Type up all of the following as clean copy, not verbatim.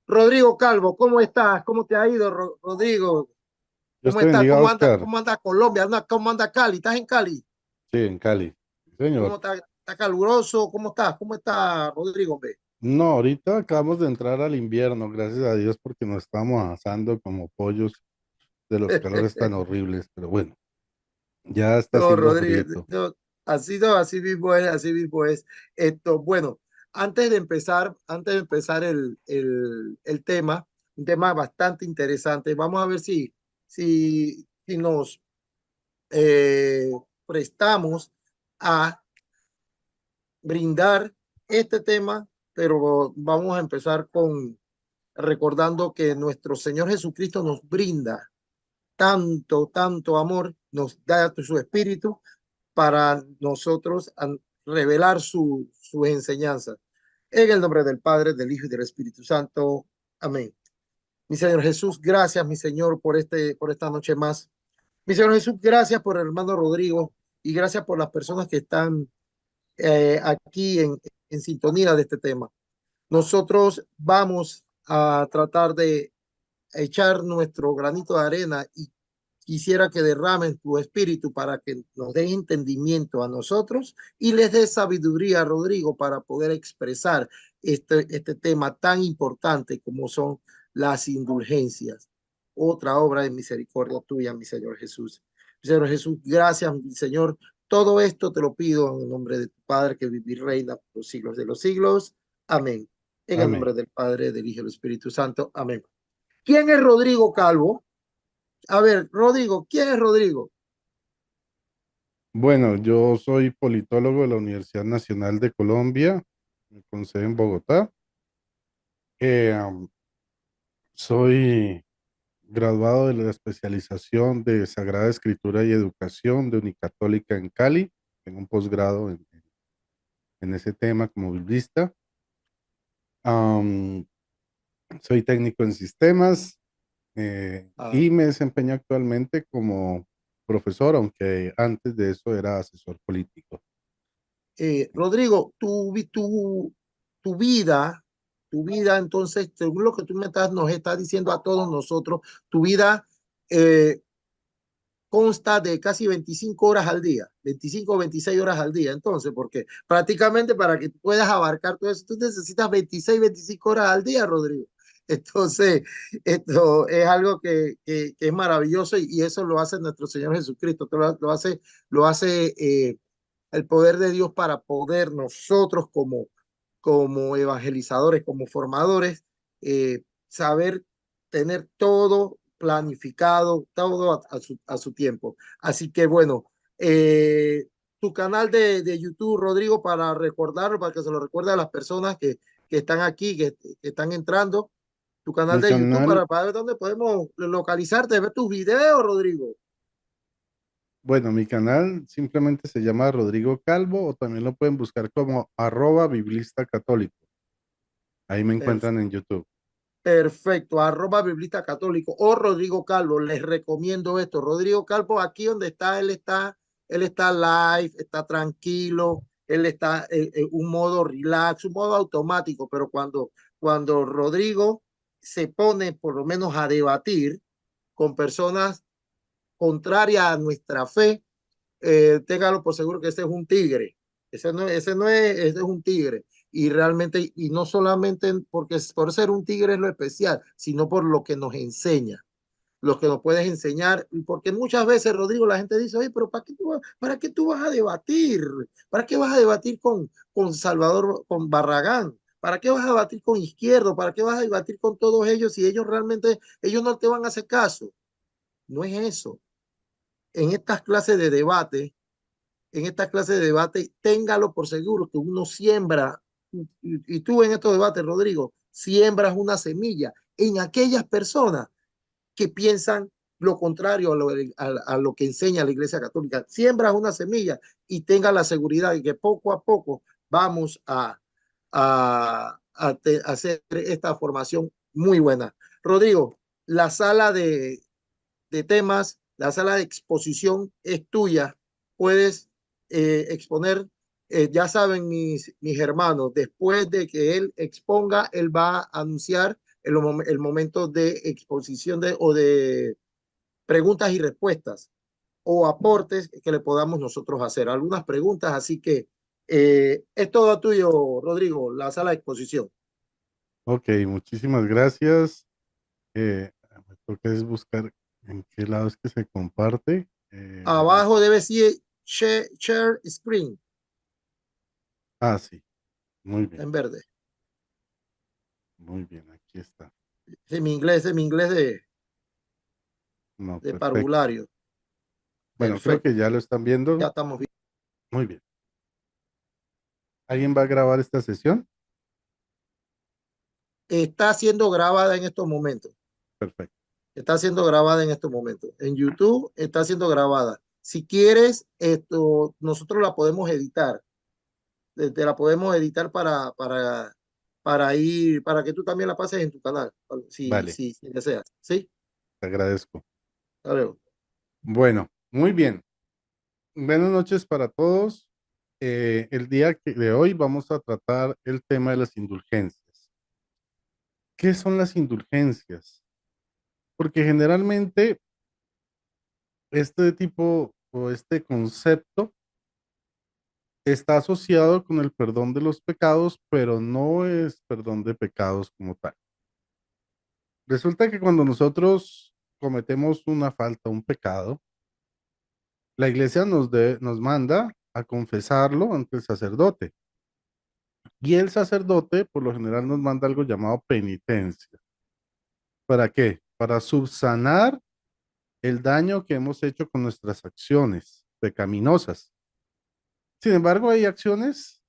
Rodrigo Calvo, ¿cómo estás? ¿Cómo te ha ido, Rodrigo? Dios ¿Cómo te está? bendiga, Oscar. ¿Cómo anda Colombia? ¿Cómo anda Cali? ¿Estás en Cali? Sí, en Cali. Sí, ¿Cómo señor. está caluroso? ¿Cómo estás? ¿Cómo está Rodrigo, hombre? No, ahorita acabamos de entrar al invierno, gracias a Dios, porque nos estamos asando como pollos de los calores tan horribles. Pero bueno, ya está No, haciendo Rodrigo, frío. no, así no, así mismo es, así mismo es. Bueno, antes de empezar el tema, un tema bastante interesante, vamos a ver si nos eh, prestamos a brindar este tema, pero vamos a empezar con recordando que nuestro Señor Jesucristo nos brinda tanto amor, nos da su espíritu para nosotros revelar su enseñanza. En el nombre del Padre, del Hijo y del Espíritu Santo. Amén. Mi Señor Jesús, gracias, mi Señor, por esta noche más. Mi Señor Jesús, gracias por el hermano Rodrigo y gracias por las personas que están aquí en sintonía de este tema. Nosotros vamos a tratar de echar nuestro granito de arena y quisiera que derramen tu espíritu para que nos dé entendimiento a nosotros y les dé sabiduría a Rodrigo para poder expresar este tema tan importante como son las indulgencias. Otra obra de misericordia tuya, mi Señor Jesús. Mi Señor Jesús, gracias, mi Señor. Todo esto te lo pido en el nombre de tu Padre que vive y reina por los siglos de los siglos. Amén. En el Amén. nombre del Padre, del Hijo y del Espíritu Santo. Amén. ¿Quién es Rodrigo Calvo? A ver, Rodrigo, ¿quién es Rodrigo? Bueno, yo soy politólogo de la Universidad Nacional de Colombia, con sede en Bogotá. Eh, am, Soy graduado de la especialización de Sagrada Escritura y Educación de Unicatólica en Cali. Tengo un posgrado en ese tema como biblista. Am, Soy técnico en sistemas Ah, y me desempeño actualmente como profesor, aunque antes de eso era asesor político. Rodrigo, tu vida, tu vida, entonces, según lo que tú nos estás diciendo a todos nosotros, tu vida eh, consta de casi 25 horas al día, 25 o 26 horas al día, entonces, porque prácticamente para que puedas abarcar todo eso, tú necesitas 26, 25 horas al día, Rodrigo. Entonces, esto es algo que es maravilloso y eso lo hace nuestro Señor Jesucristo, lo hace el poder de Dios para poder nosotros como evangelizadores, como formadores, saber tener todo planificado, todo a su tiempo. Así que bueno, tu canal de YouTube, Rodrigo, para recordarlo, para que se lo recuerde a las personas que están aquí, que están entrando, tu canal Mi de YouTube canal, para ver dónde podemos localizarte, ver tus videos, Rodrigo. bueno, mi canal simplemente se llama Rodrigo Calvo o también lo pueden buscar como @biblista católico. Ahí me encuentran en YouTube. Perfecto, arroba biblista católico o Rodrigo Calvo, les recomiendo esto. Rodrigo Calvo, aquí donde está, él está live, está tranquilo, él está en un modo relax, un modo automático, pero cuando Rodrigo se pone por lo menos a debatir con personas contrarias a nuestra fe, téngalo por seguro que ese es un tigre. Ese no es, ese es un tigre. Y realmente, y no solamente porque por ser un tigre es lo especial, sino por lo que nos enseña, lo que nos puedes enseñar. Y porque muchas veces, Rodrigo, la gente dice, oye, pero para qué tú vas a debatir? ¿Para qué vas a debatir con Salvador, con Barragán? ¿Para qué vas a debatir con Izquierdo? ¿Para qué vas a debatir con todos ellos si ellos realmente, ellos no te van a hacer caso? No es eso. En estas clases de debate, téngalo por seguro que uno siembra, y tú en estos debates, Rodrigo, siembras una semilla en aquellas personas que piensan lo contrario a lo que enseña la Iglesia Católica. Siembras una semilla y tenga la seguridad de que poco a poco vamos a hacer esta formación muy buena. Rodrigo, la sala de temas, la sala de exposición es tuya. Puedes exponer, ya saben mis hermanos, después de que él exponga, él va a anunciar el momento de exposición o de preguntas y respuestas o aportes que le podamos nosotros hacer. Algunas preguntas, así que es todo tuyo, Rodrigo, la sala de exposición. Ok, muchísimas gracias. Me toca es buscar en qué lado es que se comparte. Abajo debe decir share screen Sí, muy bien, en verde. muy bien, aquí está. Es mi inglés No, de perfecto. parvulario. Bueno, creo que Perfecto. ya lo están Ya viendo. estamos bien. Muy bien. ¿Alguien va a grabar esta sesión? Está siendo grabada en estos momentos. Perfecto. Está siendo grabada en estos momentos. En YouTube está siendo grabada. Si quieres, nosotros la podemos editar. Te la podemos editar para que tú también la pases en tu canal, Vale, si deseas. ¿Sí? te agradezco. Hasta luego. Bueno, muy bien. Buenas noches para todos. El día de hoy vamos a tratar el tema de las indulgencias. ¿Qué son las indulgencias? Porque generalmente este tipo o este concepto está asociado con el perdón de los pecados, pero no es perdón de pecados como tal. Resulta que cuando nosotros cometemos una falta, un pecado, la iglesia nos manda a confesarlo ante el sacerdote. Y el sacerdote, por lo general, nos manda algo llamado penitencia. ¿Para qué? Para subsanar el daño que hemos hecho con nuestras acciones pecaminosas. Sin embargo, hay acciones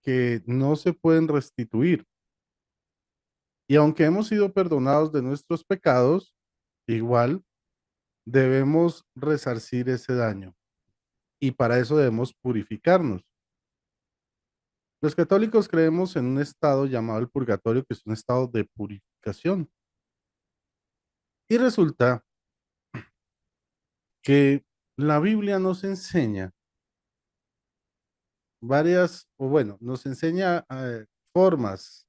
que no se pueden restituir. Y aunque hemos sido perdonados de nuestros pecados, igual debemos resarcir ese daño. Y para eso debemos purificarnos. Los católicos creemos en un estado llamado el purgatorio, que es un estado de purificación. Y resulta que la Biblia nos enseña varias, o bueno, nos enseña formas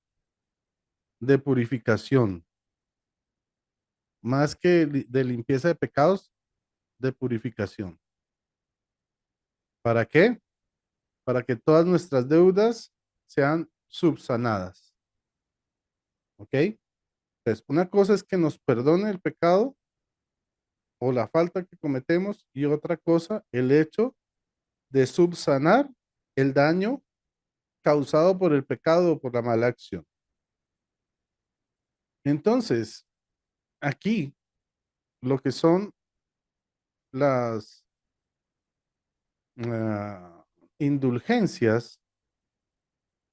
de purificación, más que de limpieza de pecados, de purificación. ¿Para qué? Para que todas nuestras deudas sean subsanadas. ¿Ok? Entonces, una cosa es que nos perdone el pecado o la falta que cometemos y otra cosa, el hecho de subsanar el daño causado por el pecado o por la mala acción. Entonces, aquí lo que son las ah, indulgencias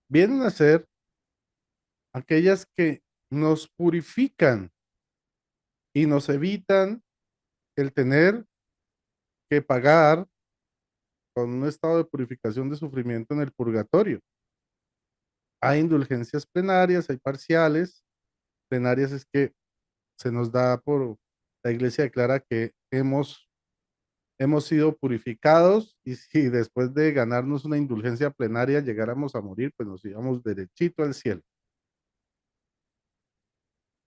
vienen a ser aquellas que nos purifican y nos evitan el tener que pagar con un estado de purificación de sufrimiento en el purgatorio. Hay indulgencias plenarias, hay parciales. Plenarias es que se nos da por, la iglesia declara que hemos sido purificados y si después de ganarnos una indulgencia plenaria llegáramos a morir, pues nos íbamos derechito al cielo.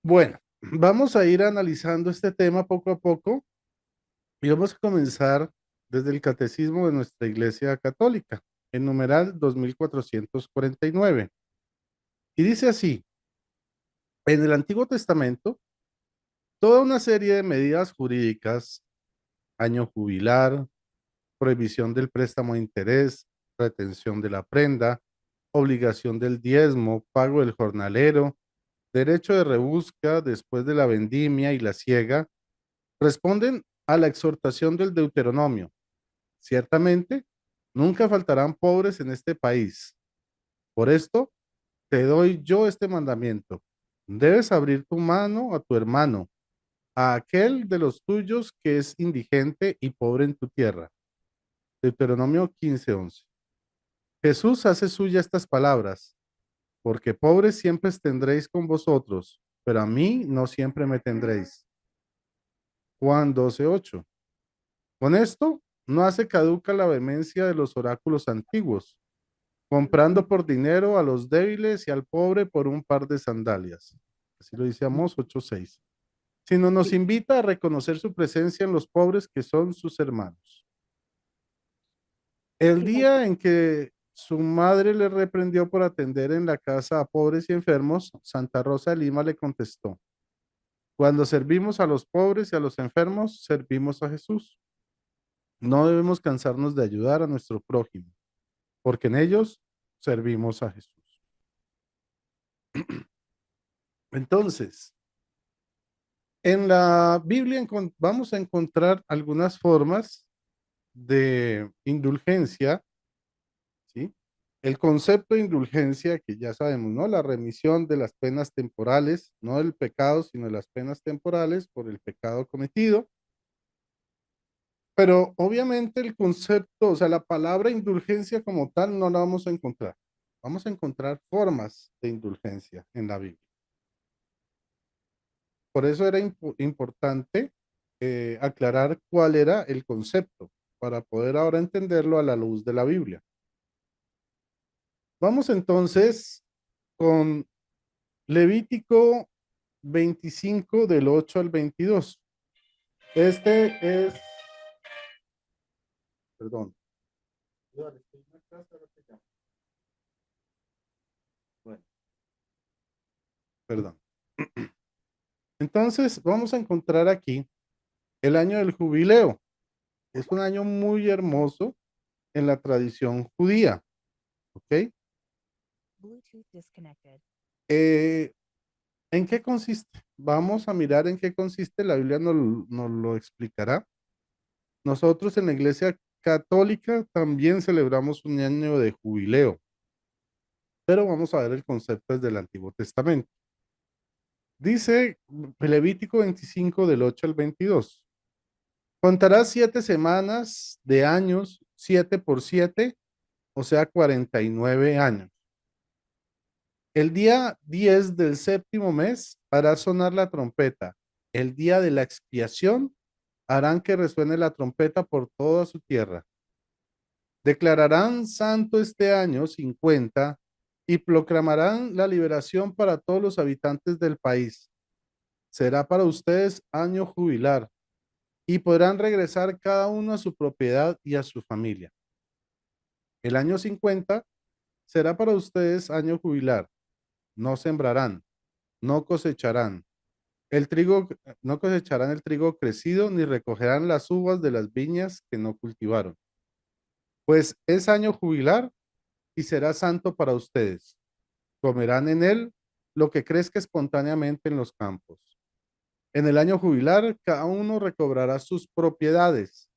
Bueno, vamos a ir analizando este tema poco a poco y vamos a comenzar desde el catecismo de nuestra iglesia católica, en numeral 2449. Y dice así, en el Antiguo Testamento, toda una serie de medidas jurídicas, año jubilar, prohibición del préstamo de interés, retención de la prenda, obligación del diezmo, pago del jornalero, derecho de rebusca después de la vendimia y la siega, responden a la exhortación del Deuteronomio. Ciertamente, nunca faltarán pobres en este país. Por esto, te doy yo este mandamiento. Debes abrir tu mano a tu hermano, a aquel de los tuyos que es indigente y pobre en tu tierra. Deuteronomio 15:11. Jesús hace suya estas palabras, porque pobres siempre tendréis con vosotros, pero a mí no siempre me tendréis. Juan 12:8. Con esto no hace caduca la vehemencia de los oráculos antiguos, comprando por dinero a los débiles y al pobre por un par de sandalias. Así lo dice Amós 8:6. Sino nos Sí, invita a reconocer su presencia en los pobres que son sus hermanos. El fíjate, día en que su madre le reprendió por atender en la casa a pobres y enfermos, Santa Rosa de Lima le contestó: cuando servimos a los pobres y a los enfermos, servimos a Jesús. No debemos cansarnos de ayudar a nuestro prójimo, porque en ellos servimos a Jesús. Entonces, en la Biblia vamos a encontrar algunas formas de indulgencia, ¿sí? El concepto de indulgencia, que ya sabemos, ¿no? La remisión de las penas temporales, no del pecado, sino de las penas temporales por el pecado cometido. Pero obviamente el concepto, o sea, la palabra indulgencia como tal no la vamos a encontrar. Vamos a encontrar formas de indulgencia en la Biblia. Por eso era importante aclarar cuál era el concepto para poder ahora entenderlo a la luz de la Biblia. Vamos entonces con Levítico 25 del 8 al 22. Este es, perdón. Bueno, perdón. Entonces, vamos a encontrar aquí el año del jubileo. Es un año muy hermoso en la tradición judía, ¿ok? Eh, ¿En qué consiste? Vamos a mirar en qué consiste. La Biblia nos lo explicará. Nosotros en la Iglesia Católica también celebramos un año de jubileo, pero vamos a ver el concepto desde el Antiguo Testamento. Dice Levítico 25 del 8 al 22. Contarás 7 semanas de años, 7 por 7, o sea, 49 años. El día 10 del séptimo mes hará sonar la trompeta. El día de la expiación harán que resuene la trompeta por toda su tierra. Declararán santo este año 50 y proclamarán la liberación para todos los habitantes del país. Será para ustedes año jubilar y podrán regresar cada uno a su propiedad y a su familia. El año 50 será para ustedes año jubilar. No sembrarán, no cosecharán. El trigo, no cosecharán el trigo crecido, ni recogerán las uvas de las viñas que no cultivaron. Pues es año jubilar y será santo para ustedes. Comerán en él lo que crezca espontáneamente en los campos. En el año jubilar, cada uno recobrará sus propiedades.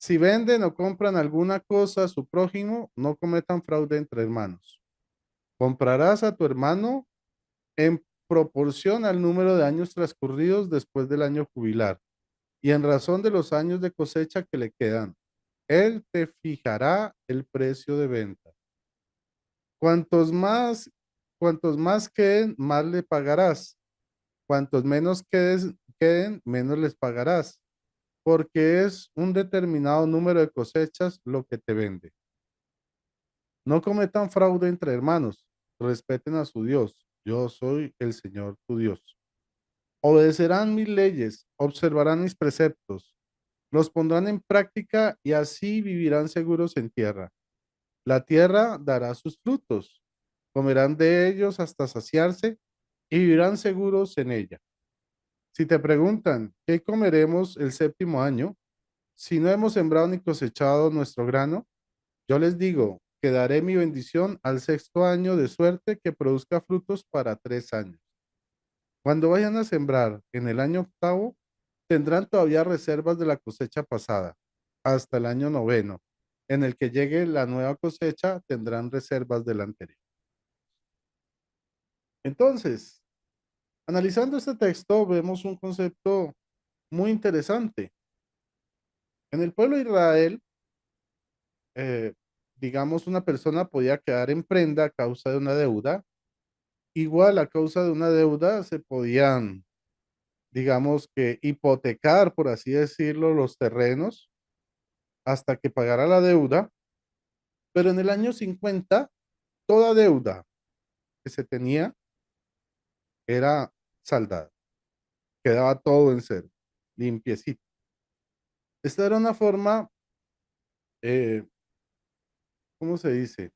Si venden o compran alguna cosa a su prójimo, no cometan fraude entre hermanos. Comprarás a tu hermano en proporción al número de años transcurridos después del año jubilar y en razón de los años de cosecha que le quedan. Él te fijará el precio de venta. Cuantos más, cuantos más queden, más le pagarás. Cuantos menos queden, menos les pagarás, porque es un determinado número de cosechas lo que te vende. No cometan fraude entre hermanos, respeten a su Dios. Yo soy el Señor tu Dios. Obedecerán mis leyes, observarán mis preceptos, los pondrán en práctica y así vivirán seguros en tierra. La tierra dará sus frutos, comerán de ellos hasta saciarse y vivirán seguros en ella. Si te preguntan, ¿qué comeremos el séptimo año? Si no hemos sembrado ni cosechado nuestro grano, yo les digo que daré mi bendición al sexto año de suerte que produzca frutos para 3 años. Cuando vayan a sembrar en el año octavo, tendrán todavía reservas de la cosecha pasada, hasta el año noveno. En el que llegue la nueva cosecha, tendrán reservas del anterior. Entonces, analizando este texto, vemos un concepto muy interesante. En el pueblo de Israel, eh, digamos, una persona podía quedar en prenda a causa de una deuda. Igual, a causa de una deuda, se podían, digamos que, hipotecar, por así decirlo, los terrenos hasta que pagara la deuda. Pero en el año 50, toda deuda que se tenía era saldada, quedaba todo en cero, limpiecito. Esta era una forma, eh, ¿cómo se dice?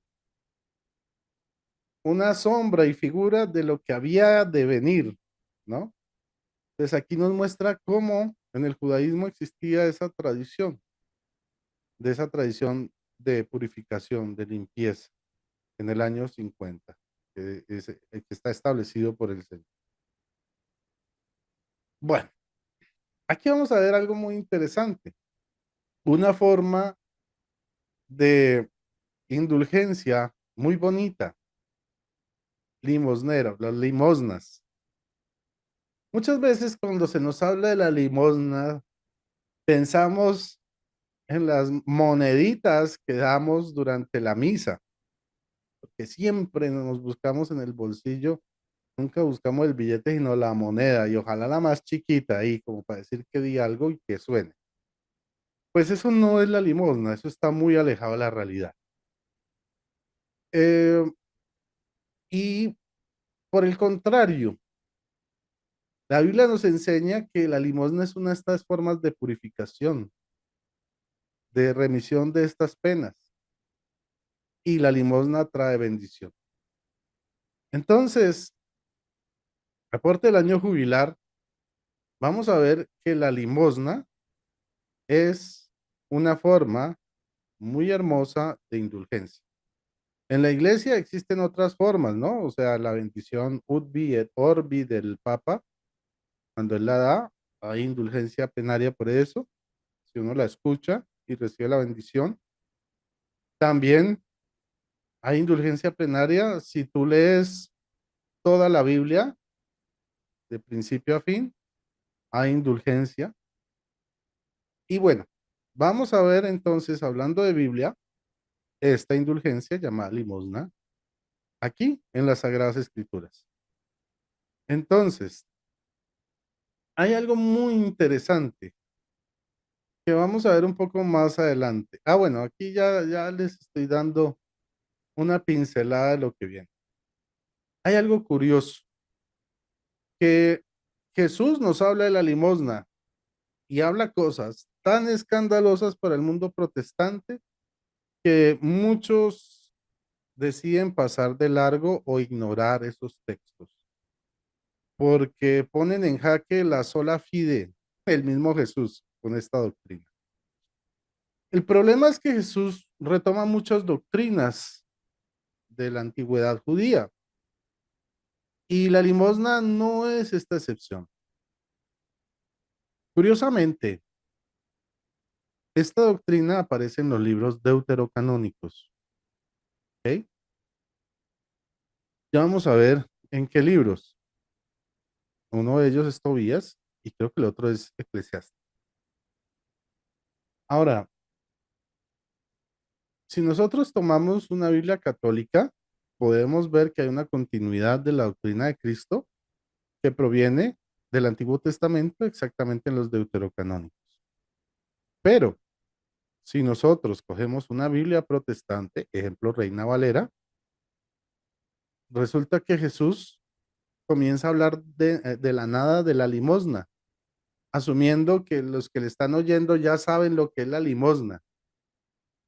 Una sombra y figura de lo que había de venir, ¿no? Entonces aquí nos muestra cómo en el judaísmo existía esa tradición de purificación, de limpieza, en el año 50, que está establecido por el Señor. Bueno, aquí vamos a ver algo muy interesante, una forma de indulgencia muy bonita, limosnero, las limosnas. Muchas veces cuando se nos habla de la limosna, pensamos en las moneditas que damos durante la misa, porque siempre nos buscamos en el bolsillo, nunca buscamos el billete, sino la moneda, y ojalá la más chiquita ahí, como para decir que di algo y que suene. Pues eso no es la limosna, eso está muy alejado de la realidad. Eh, y por el contrario, la Biblia nos enseña que la limosna es una de estas formas de purificación, de remisión de estas penas, y la limosna trae bendición. Entonces, aporte del año jubilar, vamos a ver que la limosna es una forma muy hermosa de indulgencia. En la iglesia existen otras formas, ¿no? O sea, la bendición Urbi et Orbi del Papa, cuando él la da, hay indulgencia plenaria por eso, si uno la escucha y recibe la bendición. También hay indulgencia plenaria si tú lees toda la Biblia, de principio a fin, hay indulgencia. Y bueno, vamos a ver entonces, hablando de Biblia, esta indulgencia llamada limosna, aquí en las Sagradas Escrituras. Entonces, hay algo muy interesante que vamos a ver un poco más adelante. Ah, bueno, aquí ya les estoy dando una pincelada de lo que viene. Hay algo curioso, que Jesús nos habla de la limosna y habla cosas tan escandalosas para el mundo protestante que muchos deciden pasar de largo o ignorar esos textos, porque ponen en jaque la sola fide, el mismo Jesús, con esta doctrina. El problema es que Jesús retoma muchas doctrinas de la antigüedad judía y la limosna no es esta excepción. Curiosamente, esta doctrina aparece en los libros deuterocanónicos. ¿Ok? Ya vamos a ver en qué libros. Uno de ellos es Tobías y creo que el otro es Eclesiastes. Ahora, si nosotros tomamos una Biblia católica, podemos ver que hay una continuidad de la doctrina de Cristo que proviene del Antiguo Testamento, exactamente en los deuterocanónicos. Pero si nosotros cogemos una Biblia protestante, ejemplo Reina Valera, resulta que Jesús comienza a hablar de la nada de la limosna, asumiendo que los que le están oyendo ya saben lo que es la limosna.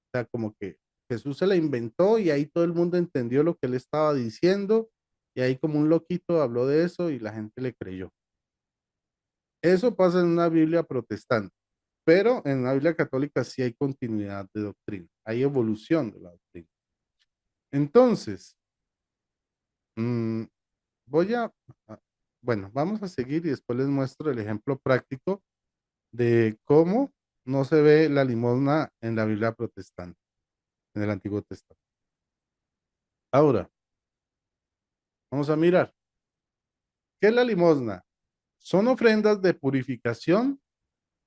O sea, como que Jesús se la inventó y ahí todo el mundo entendió lo que él estaba diciendo y ahí como un loquito habló de eso y la gente le creyó. Eso pasa en una Biblia protestante, pero en la Biblia católica sí hay continuidad de doctrina, hay evolución de la doctrina. Entonces, mm, voy a- bueno, vamos a seguir y después les muestro el ejemplo práctico de cómo no se ve la limosna en la Biblia protestante, en el Antiguo Testamento. Ahora, vamos a mirar. ¿Qué es la limosna? Son ofrendas de purificación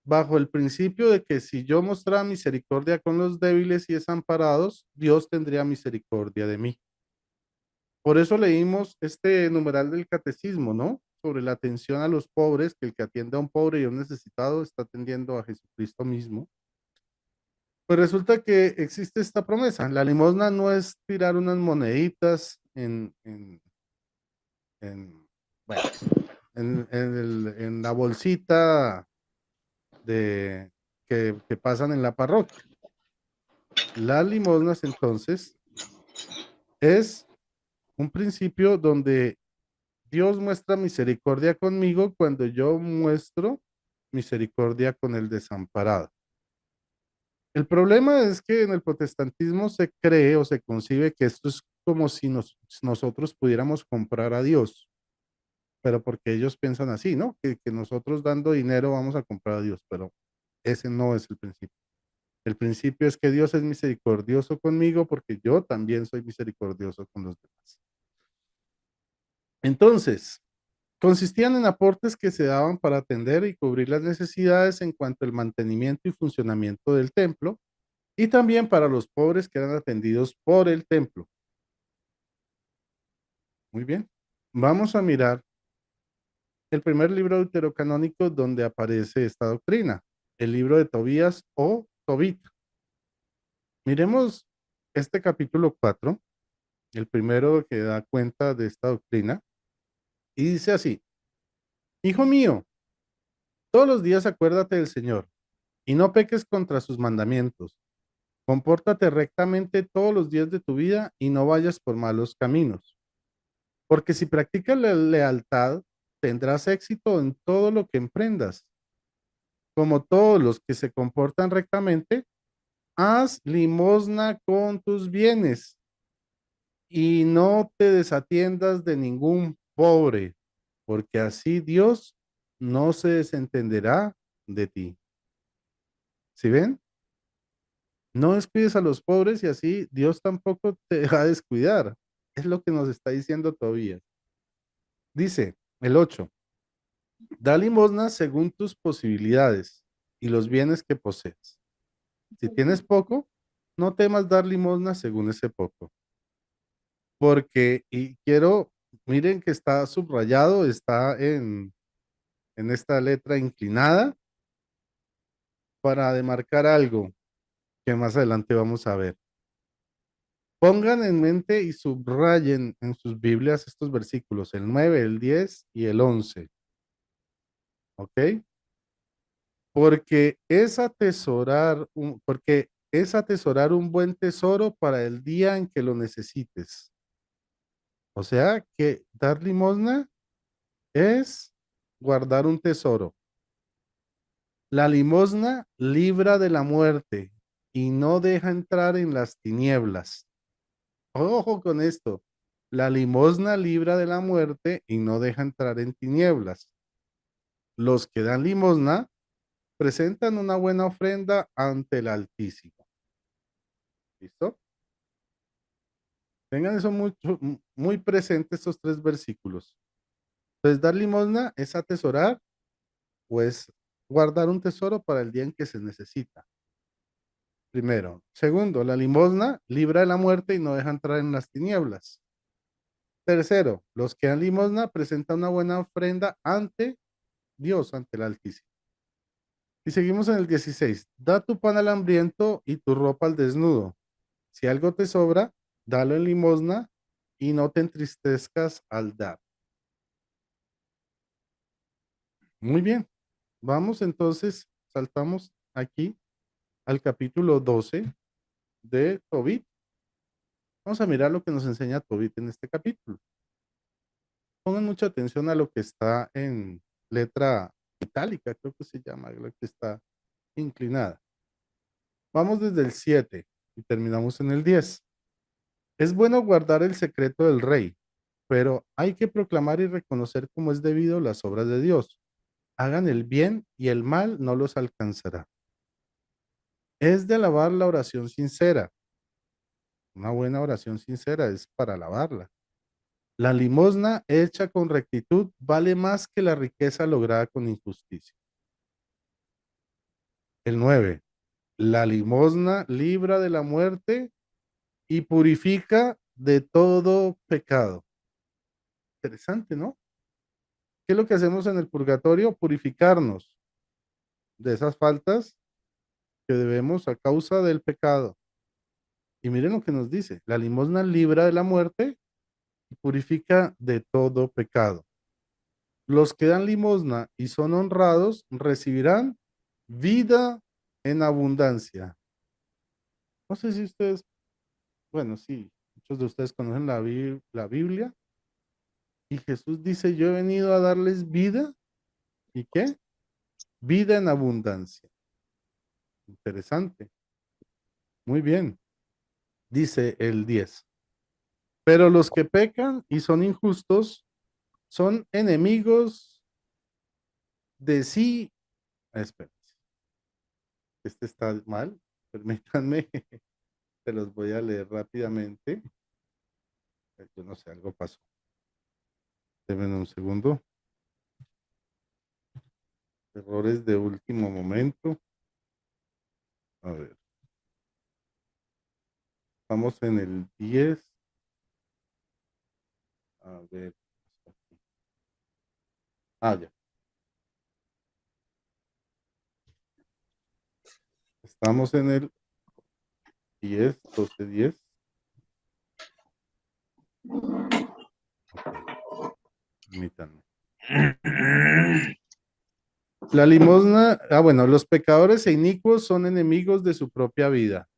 bajo el principio de que si yo mostrara misericordia con los débiles y desamparados, Dios tendría misericordia de mí. Por eso leímos este numeral del catecismo, ¿no? Sobre la atención a los pobres, que el que atiende a un pobre y a un necesitado está atendiendo a Jesucristo mismo. Pues resulta que existe esta promesa. La limosna no es tirar unas moneditas en Bueno, en la bolsita que pasan en la parroquia. Las limosnas, entonces, es un principio donde Dios muestra misericordia conmigo cuando yo muestro misericordia con el desamparado. El problema es que en el protestantismo se cree o se concibe que esto es como si nosotros pudiéramos comprar a Dios, pero porque ellos piensan así, ¿no? Que nosotros dando dinero vamos a comprar a Dios, pero ese no es el principio. El principio es que Dios es misericordioso conmigo porque yo también soy misericordioso con los demás. Entonces, consistían en aportes que se daban para atender y cubrir las necesidades en cuanto al mantenimiento y funcionamiento del templo y también para los pobres que eran atendidos por el templo. Muy bien. Vamos a mirar el primer libro deuterocanónico donde aparece esta doctrina, el libro de Tobías o Tobit. Miremos este capítulo 4, el primero que da cuenta de esta doctrina, y dice así: Hijo mío, todos los días acuérdate del Señor y no peques contra sus mandamientos. Compórtate rectamente todos los días de tu vida y no vayas por malos caminos. Porque si practicas la lealtad, tendrás éxito en todo lo que emprendas. Como todos los que se comportan rectamente, haz limosna con tus bienes y no te desatiendas de ningún pobre, porque así Dios no se desentenderá de ti. ¿Sí ven? No descuides a los pobres y así Dios tampoco te deja descuidar. Es lo que nos está diciendo todavía. Dice el 8: da limosna según tus posibilidades y los bienes que posees. Si tienes poco, no temas dar limosna según ese poco. Porque, y quiero, miren que está subrayado, está en esta letra inclinada para demarcar algo que más adelante vamos a ver. Pongan en mente y subrayen en sus Biblias estos versículos, el 9, el 10 y el 11, ¿ok? Porque es atesorar un buen tesoro para el día en que lo necesites. O sea que dar limosna es guardar un tesoro. La limosna libra de la muerte y no deja entrar en las tinieblas. Ojo con esto. La limosna libra de la muerte y no deja entrar en tinieblas. Los que dan limosna presentan una buena ofrenda ante el Altísimo. ¿Listo? Tengan eso muy presente estos tres versículos. Entonces, dar limosna es atesorar o es guardar un tesoro para el día en que se necesita. Primero. Segundo, la limosna libra de la muerte y no deja entrar en las tinieblas. Tercero, los que dan limosna presentan una buena ofrenda ante Dios, ante el Altísimo. Y seguimos en el 16. Da tu pan al hambriento y tu ropa al desnudo. Si algo te sobra, dalo en limosna y no te entristezcas al dar. Muy bien. Vamos entonces, saltamos aquí al capítulo 12 de Tobit. Vamos a mirar lo que nos enseña Tobit en este capítulo. Pongan mucha atención a lo que está en letra itálica, creo que se llama, la que está inclinada. Vamos desde el 7 y terminamos en el 10. Es bueno guardar el secreto del rey, pero hay que proclamar y reconocer como es debido las obras de Dios. Hagan el bien y el mal no los alcanzará. Es de alabar la oración sincera. Una buena oración sincera es para alabarla. La limosna hecha con rectitud vale más que la riqueza lograda con injusticia. El 9. La limosna libra de la muerte y purifica de todo pecado. Interesante, ¿no? ¿Qué es lo que hacemos en el purgatorio? Purificarnos de esas faltas que debemos a causa del pecado. Y miren lo que nos dice, la limosna libra de la muerte y purifica de todo pecado. Los que dan limosna y son honrados recibirán vida en abundancia. No sé si ustedes, bueno, sí, muchos de ustedes conocen la Biblia y Jesús dice, yo he venido a darles vida. ¿Y qué? Vida en abundancia. Interesante. Muy bien. Dice el 10. Pero los que pecan y son injustos son enemigos de sí. Espera, este está mal. Permítanme, se los voy a leer rápidamente. Yo no sé, algo pasó. Denme un segundo. Errores de último momento. A ver, estamos en el 10. A ver. Ah, ya. Estamos en el 10, 12, 10. Ok, permítanme. La limosna, bueno, los pecadores e inicuos son enemigos de su propia vida.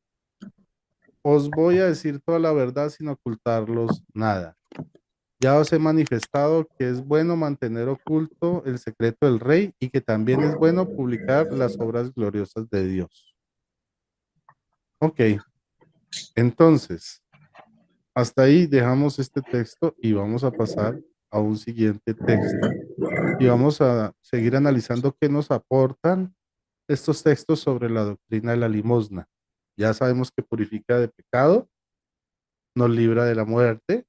Os voy a decir toda la verdad sin ocultarlos nada. Ya os he manifestado que es bueno mantener oculto el secreto del rey y que también es bueno publicar las obras gloriosas de Dios. Ok, entonces, hasta ahí dejamos este texto y vamos a pasar a un siguiente texto y vamos a seguir analizando qué nos aportan estos textos sobre la doctrina de la limosna. Ya sabemos que purifica de pecado, nos libra de la muerte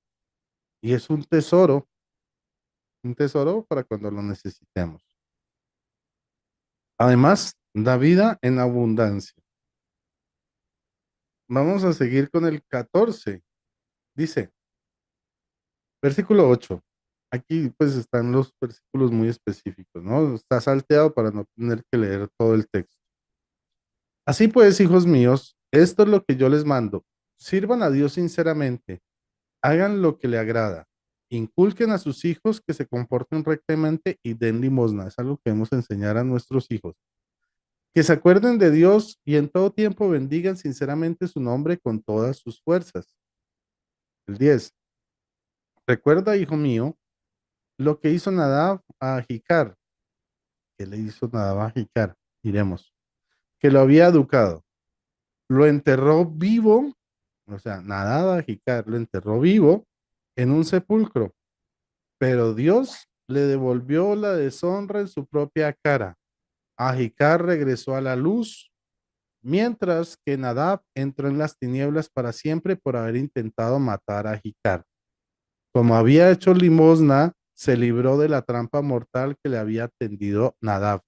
y es un tesoro para cuando lo necesitemos. Además, da vida en abundancia. Vamos a seguir con el 14. Dice, versículo 8. Aquí pues están los versículos muy específicos, ¿no? Está salteado para no tener que leer todo el texto. Así pues, hijos míos, esto es lo que yo les mando. Sirvan a Dios sinceramente, hagan lo que le agrada, inculquen a sus hijos que se comporten rectamente y den limosna. Es algo que debemos enseñar a nuestros hijos. Que se acuerden de Dios y en todo tiempo bendigan sinceramente su nombre con todas sus fuerzas. El 10. Recuerda, hijo mío, lo que hizo Nadab a Ahicar. ¿Qué le hizo Nadab a Ahicar? Diremos. Que lo había educado. Lo enterró vivo, o sea, Nadab a Ahicar lo enterró vivo en un sepulcro, pero Dios le devolvió la deshonra en su propia cara. Ahicar regresó a la luz, mientras que Nadab entró en las tinieblas para siempre por haber intentado matar a Ahicar. Como había hecho limosna, se libró de la trampa mortal que le había tendido Nadab,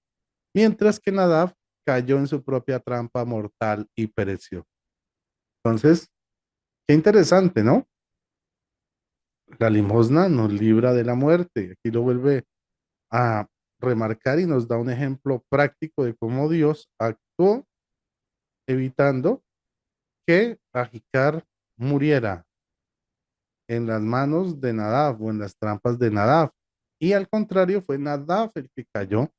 mientras que Nadab cayó en su propia trampa mortal y pereció. Entonces, qué interesante, ¿no? La limosna nos libra de la muerte. Aquí lo vuelve a remarcar y nos da un ejemplo práctico de cómo Dios actuó evitando que Ahicar muriera en las manos de Nadab o en las trampas de Nadab. Y al contrario, fue Nadab el que cayó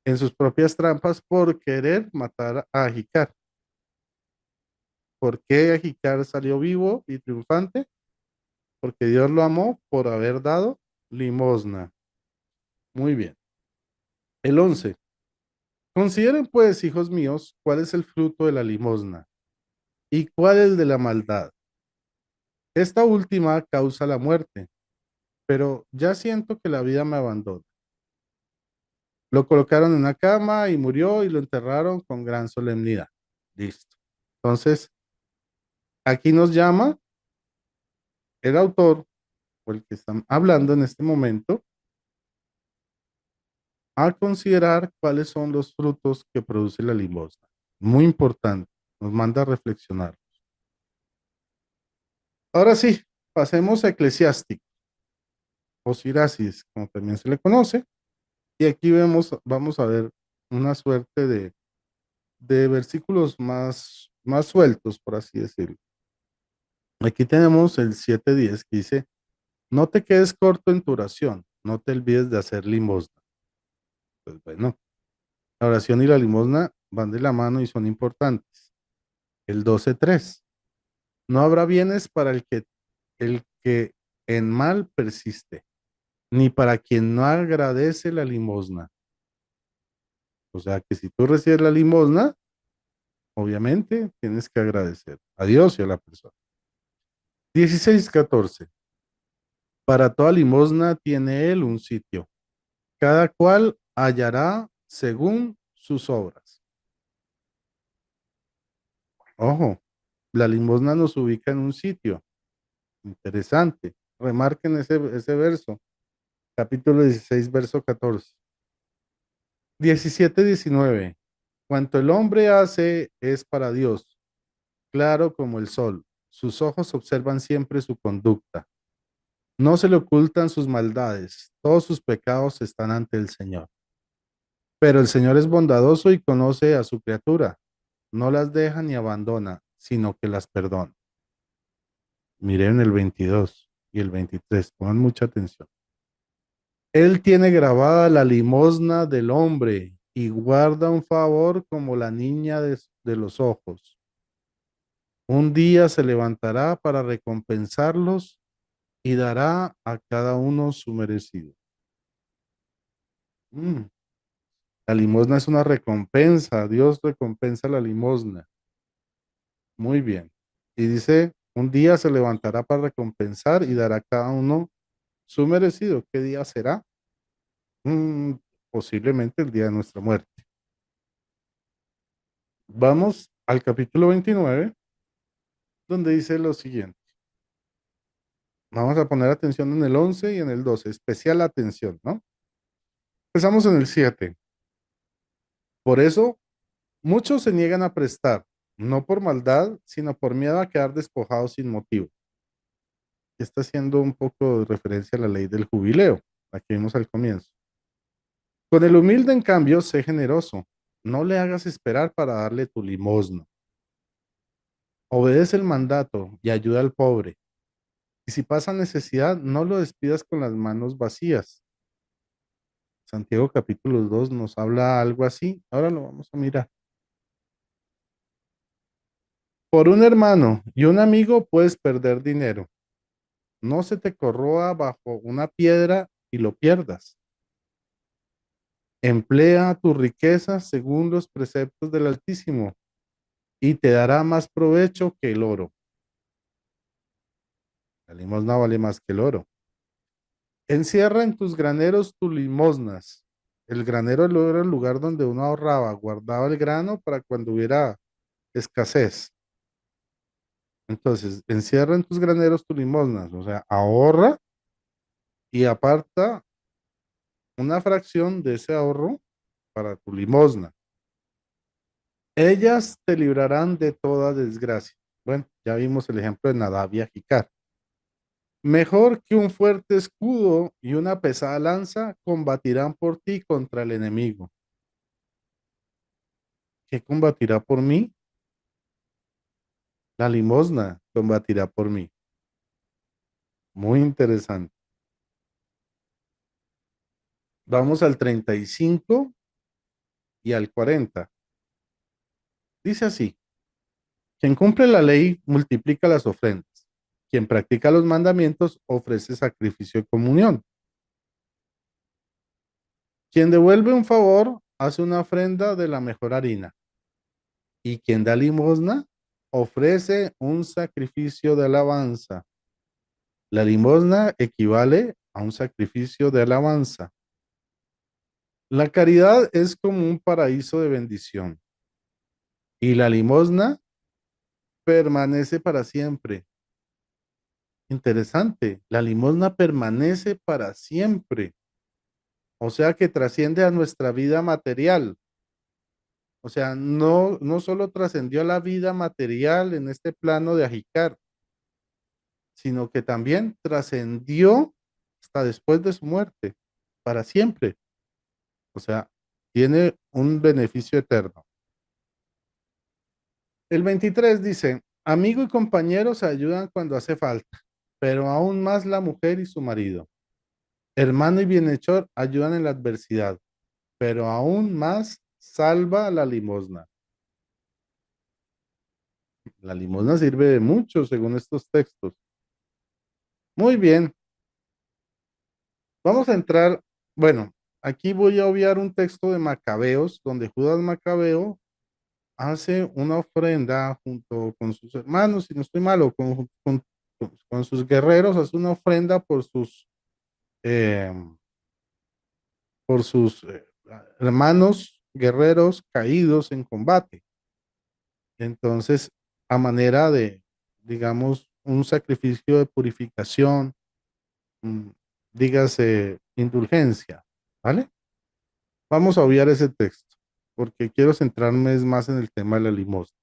en sus propias trampas por querer matar a Ahicar. ¿Por qué Ahicar salió vivo y triunfante? Porque Dios lo amó por haber dado limosna. Muy bien. El 11. Consideren pues, hijos míos, cuál es el fruto de la limosna y cuál es el de la maldad. Esta última causa la muerte, pero ya siento que la vida me abandona. Lo colocaron en una cama y murió y lo enterraron con gran solemnidad. Listo. Entonces, aquí nos llama el autor o el que están hablando en este momento a considerar cuáles son los frutos que produce la limosna. Muy importante. Nos manda a reflexionar. Ahora sí, pasemos a Eclesiástico o Siracis, como también se le conoce. Y aquí vamos a ver una suerte de versículos más sueltos, por así decirlo. Aquí tenemos el 7:10 que dice, no te quedes corto en tu oración, no te olvides de hacer limosna. Pues bueno, la oración y la limosna van de la mano y son importantes. El 12:3. No habrá bienes para el que en mal persiste, ni para quien no agradece la limosna. O sea que si tú recibes la limosna, obviamente tienes que agradecer a Dios y a la persona. 16:14. Para toda limosna tiene él un sitio, cada cual hallará según sus obras. Ojo, la limosna nos ubica en un sitio. Interesante. Remarquen ese verso, capítulo 16, verso 14. 17-19. Cuanto el hombre hace es para Dios, claro como el sol. Sus ojos observan siempre su conducta. No se le ocultan sus maldades. Todos sus pecados están ante el Señor. Pero el Señor es bondadoso y conoce a su criatura. No las deja ni abandona, sino que las perdona. Miren el 22 y el 23. Pongan mucha atención. Él tiene grabada la limosna del hombre y guarda un favor como la niña de los ojos. Un día se levantará para recompensarlos y dará a cada uno su merecido. Mm, La limosna es una recompensa. Dios recompensa la limosna. Muy bien. Y dice, un día se levantará para recompensar y dará a cada uno su merecido. ¿Qué día será? Mm, Posiblemente el día de nuestra muerte. Vamos al capítulo 29, donde dice lo siguiente. Vamos a poner atención en el 11 y en el 12. Especial atención, ¿no? Empezamos en el 7. Por eso, muchos se niegan a prestar, no por maldad, sino por miedo a quedar despojados sin motivo. Está haciendo un poco de referencia a la ley del jubileo, la que vimos al comienzo. Con el humilde, en cambio, sé generoso. No le hagas esperar para darle tu limosna. Obedece el mandato y ayuda al pobre. Y si pasa necesidad, no lo despidas con las manos vacías. Santiago capítulo 2 nos habla algo así. Ahora lo vamos a mirar. Por un hermano y un amigo puedes perder dinero. No se te corroa bajo una piedra y lo pierdas. Emplea tu riqueza según los preceptos del Altísimo y te dará más provecho que el oro. La limosna vale más que el oro. Encierra en tus graneros tus limosnas. El granero era el lugar donde uno ahorraba, guardaba el grano para cuando hubiera escasez. Entonces, encierra en tus graneros tus limosnas, o sea, ahorra y aparta una fracción de ese ahorro para tu limosna. Ellas te librarán de toda desgracia. Bueno, ya vimos el ejemplo de Nadab y Ahicar. Mejor que un fuerte escudo y una pesada lanza combatirán por ti contra el enemigo. ¿Qué combatirá por mí? La limosna combatirá por mí. Muy interesante. Vamos al 35 y al 40. Dice así: quien cumple la ley multiplica las ofrendas. Quien practica los mandamientos ofrece sacrificio de comunión. Quien devuelve un favor hace una ofrenda de la mejor harina. Y quien da limosna ofrece un sacrificio de alabanza. La limosna equivale a un sacrificio de alabanza. La caridad es como un paraíso de bendición y la limosna permanece para siempre. Interesante, la limosna permanece para siempre, o sea que trasciende a nuestra vida material. O sea, no solo trascendió a la vida material en este plano de Ajicar, sino que también trascendió hasta después de su muerte, para siempre. O sea, tiene un beneficio eterno. El 23 dice, amigo y compañero se ayudan cuando hace falta, pero aún más la mujer y su marido. Hermano y bienhechor ayudan en la adversidad, pero aún más salva la limosna. La limosna sirve de mucho según estos textos. Muy bien, vamos a entrar, bueno, aquí voy a obviar un texto de Macabeos, donde Judas Macabeo hace una ofrenda junto con sus hermanos, si no estoy malo, con sus guerreros, hace una ofrenda eh, por sus hermanos guerreros caídos en combate. Entonces, a manera de, digamos, un sacrificio de purificación, mm, dígase, indulgencia, ¿vale? Vamos a obviar ese texto, porque quiero centrarme más en el tema de la limosna.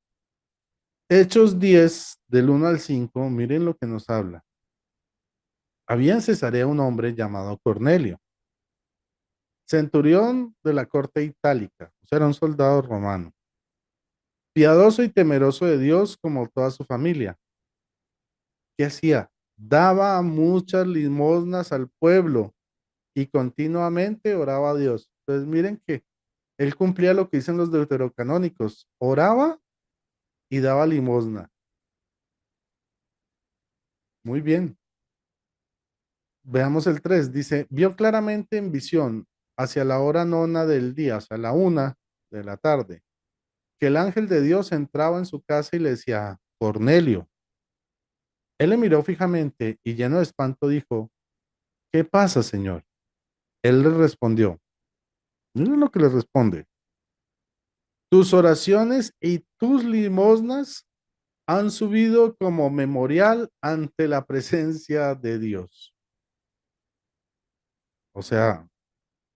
Hechos 10, del 1 al 5, miren lo que nos habla. Había en Cesarea un hombre llamado Cornelio, centurión de la corte itálica, o sea, era un soldado romano, piadoso y temeroso de Dios como toda su familia. ¿Qué hacía? Daba muchas limosnas al pueblo y continuamente oraba a Dios. Entonces miren que él cumplía lo que dicen los deuterocanónicos, oraba y daba limosna. Muy bien. Veamos el 3. Dice, vio claramente en visión hacia la hora nona del día, o sea, la 1 de la tarde, que el ángel de Dios entraba en su casa y le decía, Cornelio. Él le miró fijamente y lleno de espanto dijo, ¿qué pasa, Señor? Él le respondió, miren lo que le responde, tus oraciones y tus limosnas han subido como memorial ante la presencia de Dios. O sea,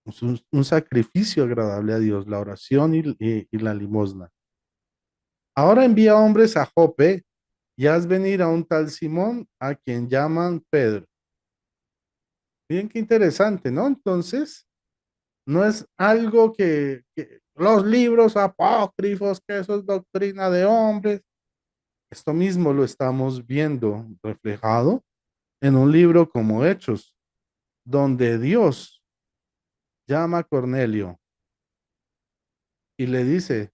es un sacrificio agradable a Dios, la oración y la limosna. Ahora envía hombres a Jope y haz venir a un tal Simón a quien llaman Pedro. Miren qué interesante, ¿no? Entonces, no es algo que los libros apócrifos, que eso es doctrina de hombres. Esto mismo lo estamos viendo reflejado en un libro como Hechos, donde Dios llama a Cornelio y le dice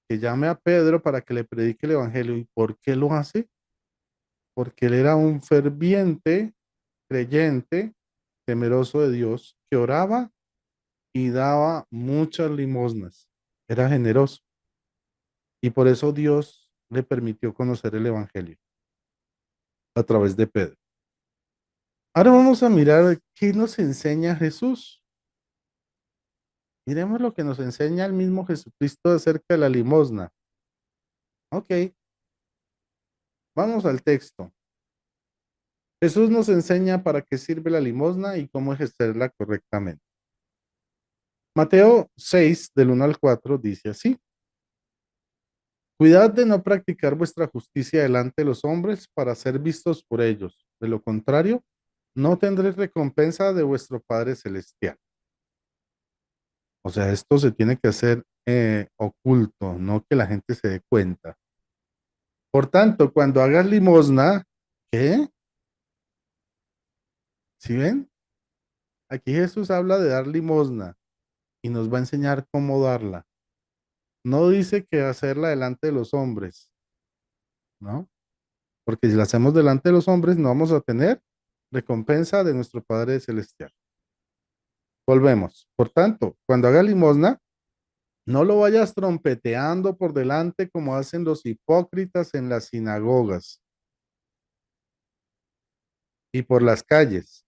que llame a Pedro para que le predique el evangelio. ¿Y por qué lo hace? Porque él era un ferviente creyente, temeroso de Dios, que oraba y daba muchas limosnas. Era generoso y por eso Dios le permitió conocer el evangelio a través de Pedro. Ahora vamos a mirar qué nos enseña Jesús. Miremos lo que nos enseña el mismo Jesucristo acerca de la limosna. Ok, vamos al texto. Jesús nos enseña para qué sirve la limosna y cómo ejercerla correctamente. Mateo 6, del 1 al 4, dice así. Cuidad de no practicar vuestra justicia delante de los hombres para ser vistos por ellos. De lo contrario, no tendréis recompensa de vuestro Padre Celestial. O sea, esto se tiene que hacer oculto, no que la gente se dé cuenta. Por tanto, cuando hagas limosna, ¿qué? ¿Sí ven? Aquí Jesús habla de dar limosna y nos va a enseñar cómo darla. No dice que hacerla delante de los hombres, ¿no? Porque si la hacemos delante de los hombres, no vamos a tener recompensa de nuestro Padre Celestial. Volvemos. Por tanto, cuando hagas limosna, no lo vayas trompeteando por delante como hacen los hipócritas en las sinagogas y por las calles,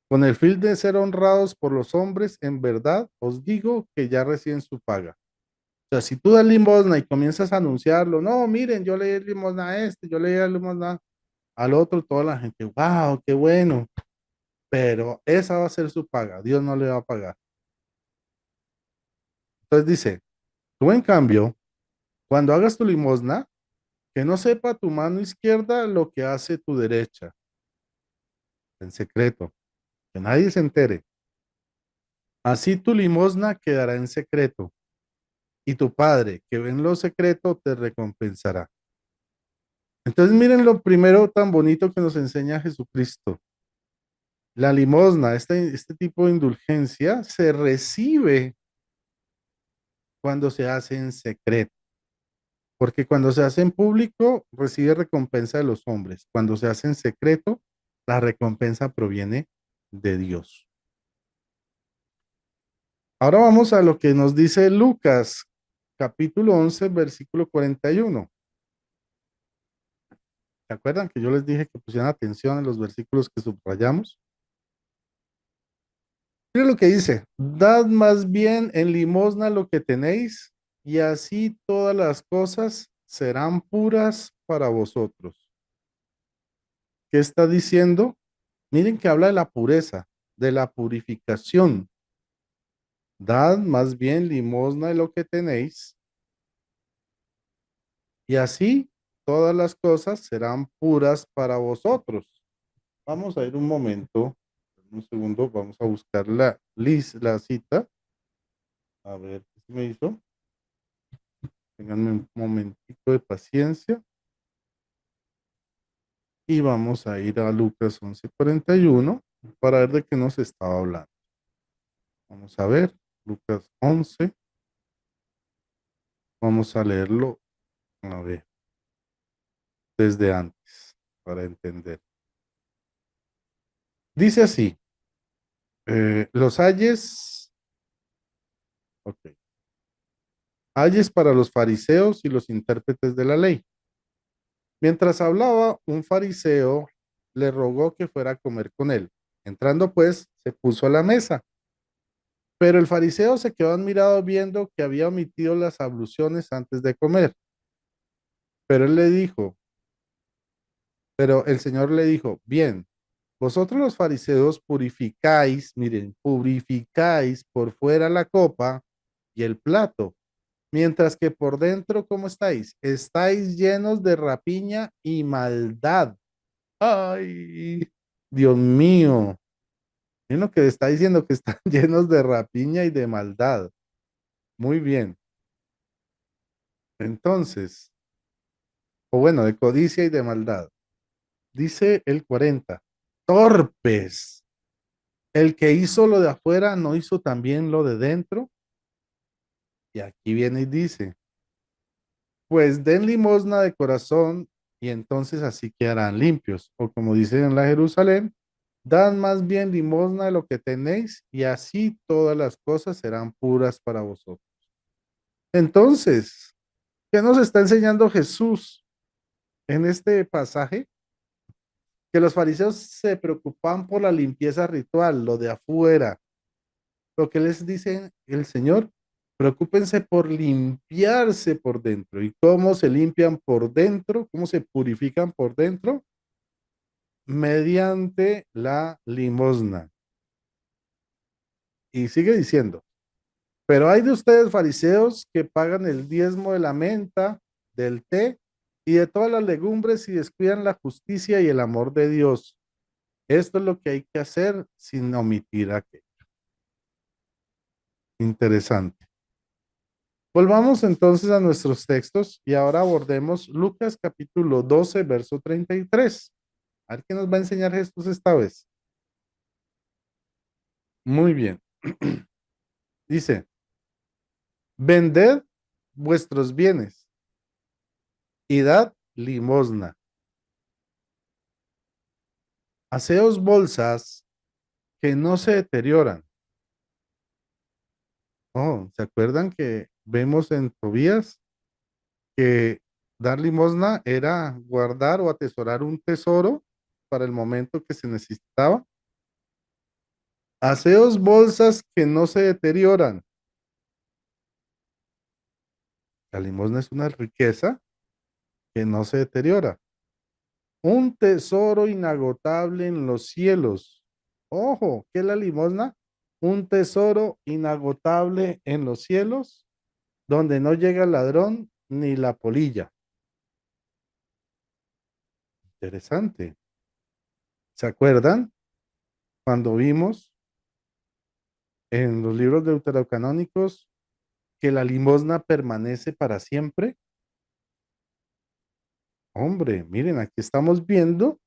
con el fin de ser honrados por los hombres. En verdad os digo que ya reciben su paga. O sea, si tú das limosna y comienzas a anunciarlo, no, miren, yo le di limosna a este, yo le di limosna al otro, toda la gente, wow, qué bueno, pero esa va a ser su paga, Dios no le va a pagar. Entonces dice, tú en cambio, cuando hagas tu limosna, que no sepa tu mano izquierda lo que hace tu derecha, en secreto, que nadie se entere. Así tu limosna quedará en secreto, y tu Padre, que ve en lo secreto, te recompensará. Entonces miren lo primero tan bonito que nos enseña Jesucristo. La limosna, este tipo de indulgencia, se recibe cuando se hace en secreto, porque cuando se hace en público, recibe recompensa de los hombres. Cuando se hace en secreto, la recompensa proviene de Dios. Ahora vamos a lo que nos dice Lucas, capítulo 11, versículo 41. ¿Se acuerdan que yo les dije que pusieran atención en los versículos que subrayamos? Mira lo que dice, dad más bien en limosna lo que tenéis, y así todas las cosas serán puras para vosotros. ¿Qué está diciendo? Miren que habla de la pureza, de la purificación. Dad más bien limosna de lo que tenéis, y así todas las cosas serán puras para vosotros. Vamos a ir un momento, un segundo, vamos a buscar la cita. A ver, ¿qué se me hizo? Ténganme un momentito de paciencia. Y vamos a ir a Lucas 11:41 para ver de qué nos estaba hablando. Vamos a ver, Lucas 11, vamos a leerlo, a ver, desde antes, para entender. Dice así, los ayes, ok, ayes para los fariseos y los intérpretes de la ley. Mientras hablaba, un fariseo le rogó que fuera a comer con él. Entrando pues, se puso a la mesa. Pero el fariseo se quedó admirado viendo que había omitido las abluciones antes de comer. Pero él le dijo, pero el Señor le dijo, bien, vosotros los fariseos purificáis, miren, purificáis por fuera la copa y el plato, mientras que por dentro, ¿cómo estáis? Estáis llenos de rapiña y maldad. Ay, Dios mío, es lo que está diciendo, que están llenos de rapiña y de maldad. Muy bien. Entonces, o bueno, de codicia y de maldad. Dice el 40, torpes. El que hizo lo de afuera no hizo también lo de dentro. Y aquí viene y dice, pues den limosna de corazón y entonces así quedarán limpios. O como dice en la Jerusalén, dan más bien limosna de lo que tenéis y así todas las cosas serán puras para vosotros. Entonces, ¿qué nos está enseñando Jesús en este pasaje? Que los fariseos se preocupaban por la limpieza ritual, lo de afuera. Lo que les dice el Señor, preocúpense por limpiarse por dentro. ¿Y cómo se limpian por dentro? ¿Cómo se purifican por dentro? Mediante la limosna. Y sigue diciendo, pero hay de ustedes fariseos que pagan el diezmo de la menta, del té y de todas las legumbres y descuidan la justicia y el amor de Dios. Esto es lo que hay que hacer sin omitir aquello. Interesante. Volvamos entonces a nuestros textos y ahora abordemos Lucas capítulo 12, verso 33. A ver qué nos va a enseñar Jesús esta vez. Muy bien. Dice, vended vuestros bienes y dad limosna. Haceos bolsas que no se deterioran. Oh, ¿se acuerdan que vemos en Tobías que dar limosna era guardar o atesorar un tesoro para el momento que se necesitaba? Haceos bolsas que no se deterioran. La limosna es una riqueza que no se deteriora. Un tesoro inagotable en los cielos. Ojo, ¿qué es la limosna? Un tesoro inagotable en los cielos, donde no llega el ladrón ni la polilla. Interesante. ¿Se acuerdan cuando vimos en los libros deuterocanónicos que la limosna permanece para siempre? Hombre, miren, aquí estamos viendo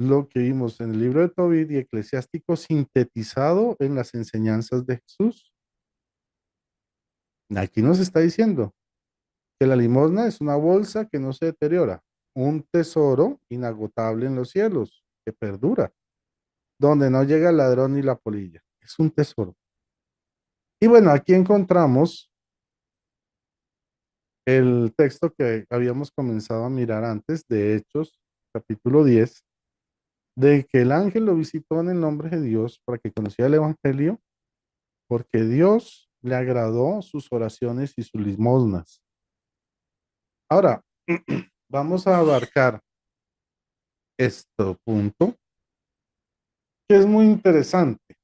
lo que vimos en el libro de Tobit y Eclesiástico sintetizado en las enseñanzas de Jesús. Aquí nos está diciendo que la limosna es una bolsa que no se deteriora, un tesoro inagotable en los cielos, que perdura, donde no llega el ladrón ni la polilla. Es un tesoro. Y bueno, aquí encontramos el texto que habíamos comenzado a mirar antes, de Hechos, capítulo 10, de que el ángel lo visitó en el nombre de Dios para que conociera el evangelio, porque Dios le agradó sus oraciones y sus limosnas. Ahora, vamos a abarcar este punto, que es muy interesante.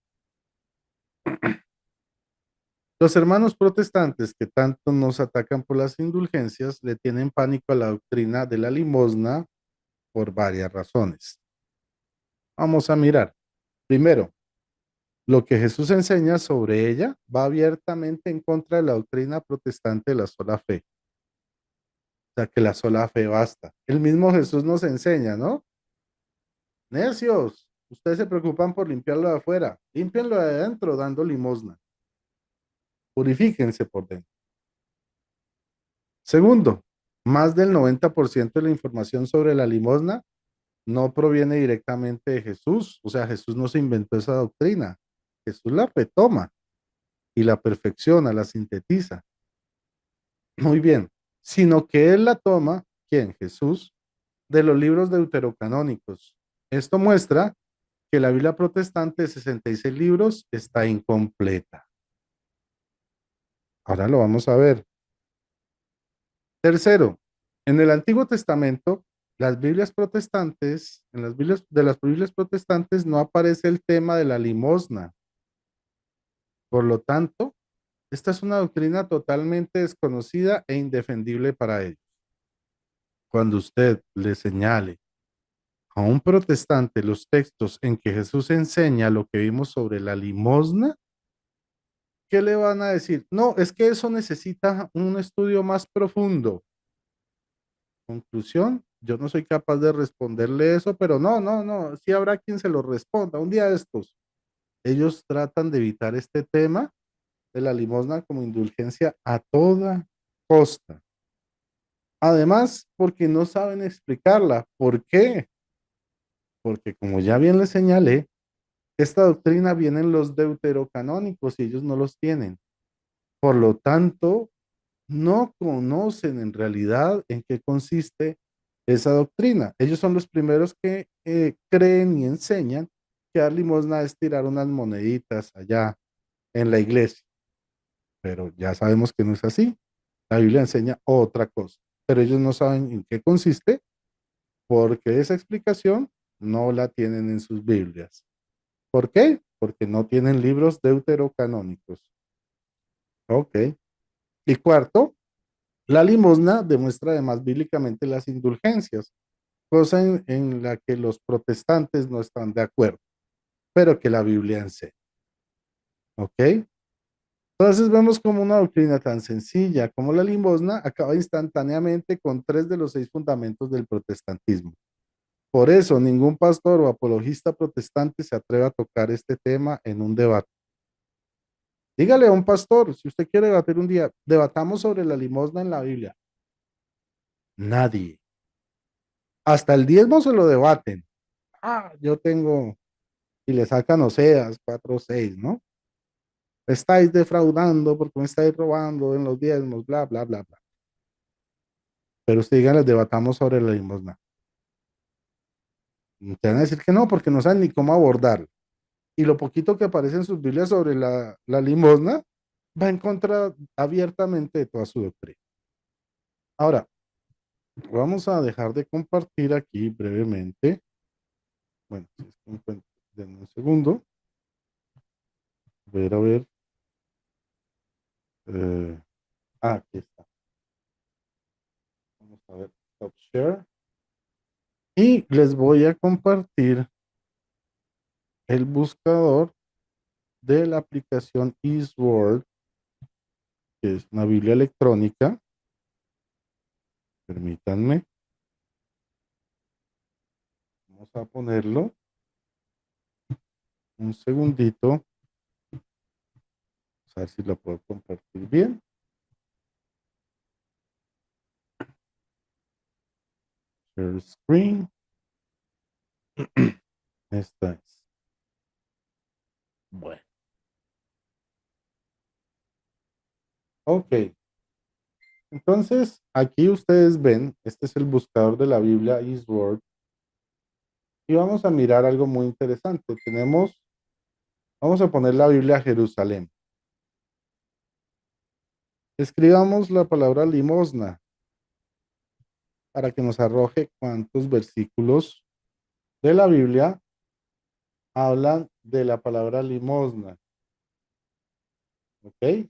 Los hermanos protestantes que tanto nos atacan por las indulgencias le tienen pánico a la doctrina de la limosna por varias razones. Vamos a mirar. Primero, lo que Jesús enseña sobre ella va abiertamente en contra de la doctrina protestante de la sola fe. O sea, que la sola fe basta. El mismo Jesús nos enseña, ¿no? Necios, ustedes se preocupan por limpiarlo de afuera, límpienlo de adentro dando limosna. Purifíquense por dentro. Segundo, más del 90% de la información sobre la limosna no proviene directamente de Jesús. O sea, Jesús no se inventó esa doctrina. Jesús la retoma y la perfecciona, la sintetiza. Muy bien, sino que él la toma, ¿quién? Jesús, de los libros deuterocanónicos. Esto muestra que la Biblia protestante de 66 libros está incompleta. Ahora lo vamos a ver. Tercero, en el Antiguo Testamento, las Biblias protestantes, en las Biblias de las Biblias protestantes no aparece el tema de la limosna. Por lo tanto, esta es una doctrina totalmente desconocida e indefendible para ellos. Cuando usted le señale a un protestante los textos en que Jesús enseña lo que vimos sobre la limosna, ¿qué le van a decir? No, es que eso necesita un estudio más profundo. Conclusión, yo no soy capaz de responderle eso, pero no, sí habrá quien se lo responda. Un día de estos, ellos tratan de evitar este tema de la limosna como indulgencia a toda costa. Además, porque no saben explicarla. ¿Por qué? Porque como ya bien les señalé, esta doctrina viene en los deuterocanónicos y ellos no los tienen. Por lo tanto, no conocen en realidad en qué consiste esa doctrina. Ellos son los primeros que creen y enseñan que dar limosna es tirar unas moneditas allá en la iglesia, pero ya sabemos que no es así. La Biblia enseña otra cosa, pero ellos no saben en qué consiste porque esa explicación no la tienen en sus Biblias. ¿Por qué? Porque no tienen libros deuterocanónicos. Ok. Y cuarto, la limosna demuestra además bíblicamente las indulgencias, cosa en la que los protestantes no están de acuerdo, pero que la Biblia enseña. ¿Ok? Entonces vemos como una doctrina tan sencilla como la limosna acaba instantáneamente con tres de los seis fundamentos del protestantismo. Por eso ningún pastor o apologista protestante se atreve a tocar este tema en un debate. Dígale a un pastor, si usted quiere debatir un día, debatamos sobre la limosna en la Biblia. Nadie. Hasta el diezmo se lo debaten. Ah, yo tengo, y le sacan Oseas 4:6, ¿no? Estáis defraudando porque me estáis robando en los diezmos, bla, bla, bla, bla. Pero usted díganles, debatamos sobre la limosna. Te van a decir que no, porque no saben ni cómo abordar. Y lo poquito que aparece en sus Biblias sobre la limosna va en contra abiertamente de toda su doctrina. Ahora, vamos a dejar de compartir aquí brevemente. Bueno, si es que encuentro, denme un segundo. A ver. eh, aquí está. Vamos a ver. Stop share. Y les voy a compartir el buscador de la aplicación Eastword, que es una Biblia electrónica. Permítanme. Vamos a ponerlo un segundito. Vamos a ver si lo puedo compartir bien. Share screen. Esta es. Bueno. Ok. Entonces, aquí ustedes ven, este es el buscador de la Biblia Eastward. Y vamos a mirar algo muy interesante. Vamos a poner la Biblia Jerusalén. Escribamos la palabra limosna para que nos arroje cuántos versículos de la Biblia hablan de la palabra limosna. ¿Ok?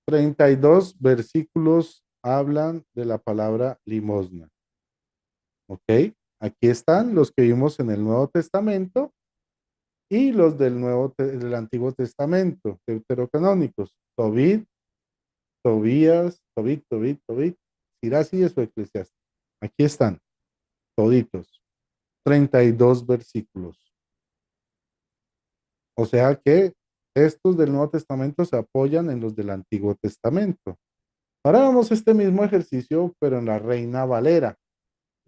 32 versículos hablan de la palabra limosna. ¿Ok? Aquí están los que vimos en el Nuevo Testamento y los del Antiguo Testamento, deuterocanónicos. Tobit, Sirás y su Eclesiastes. Aquí están, toditos. 32 versículos. O sea que estos del Nuevo Testamento se apoyan en los del Antiguo Testamento. Ahora vamos a este mismo ejercicio, pero en la Reina Valera.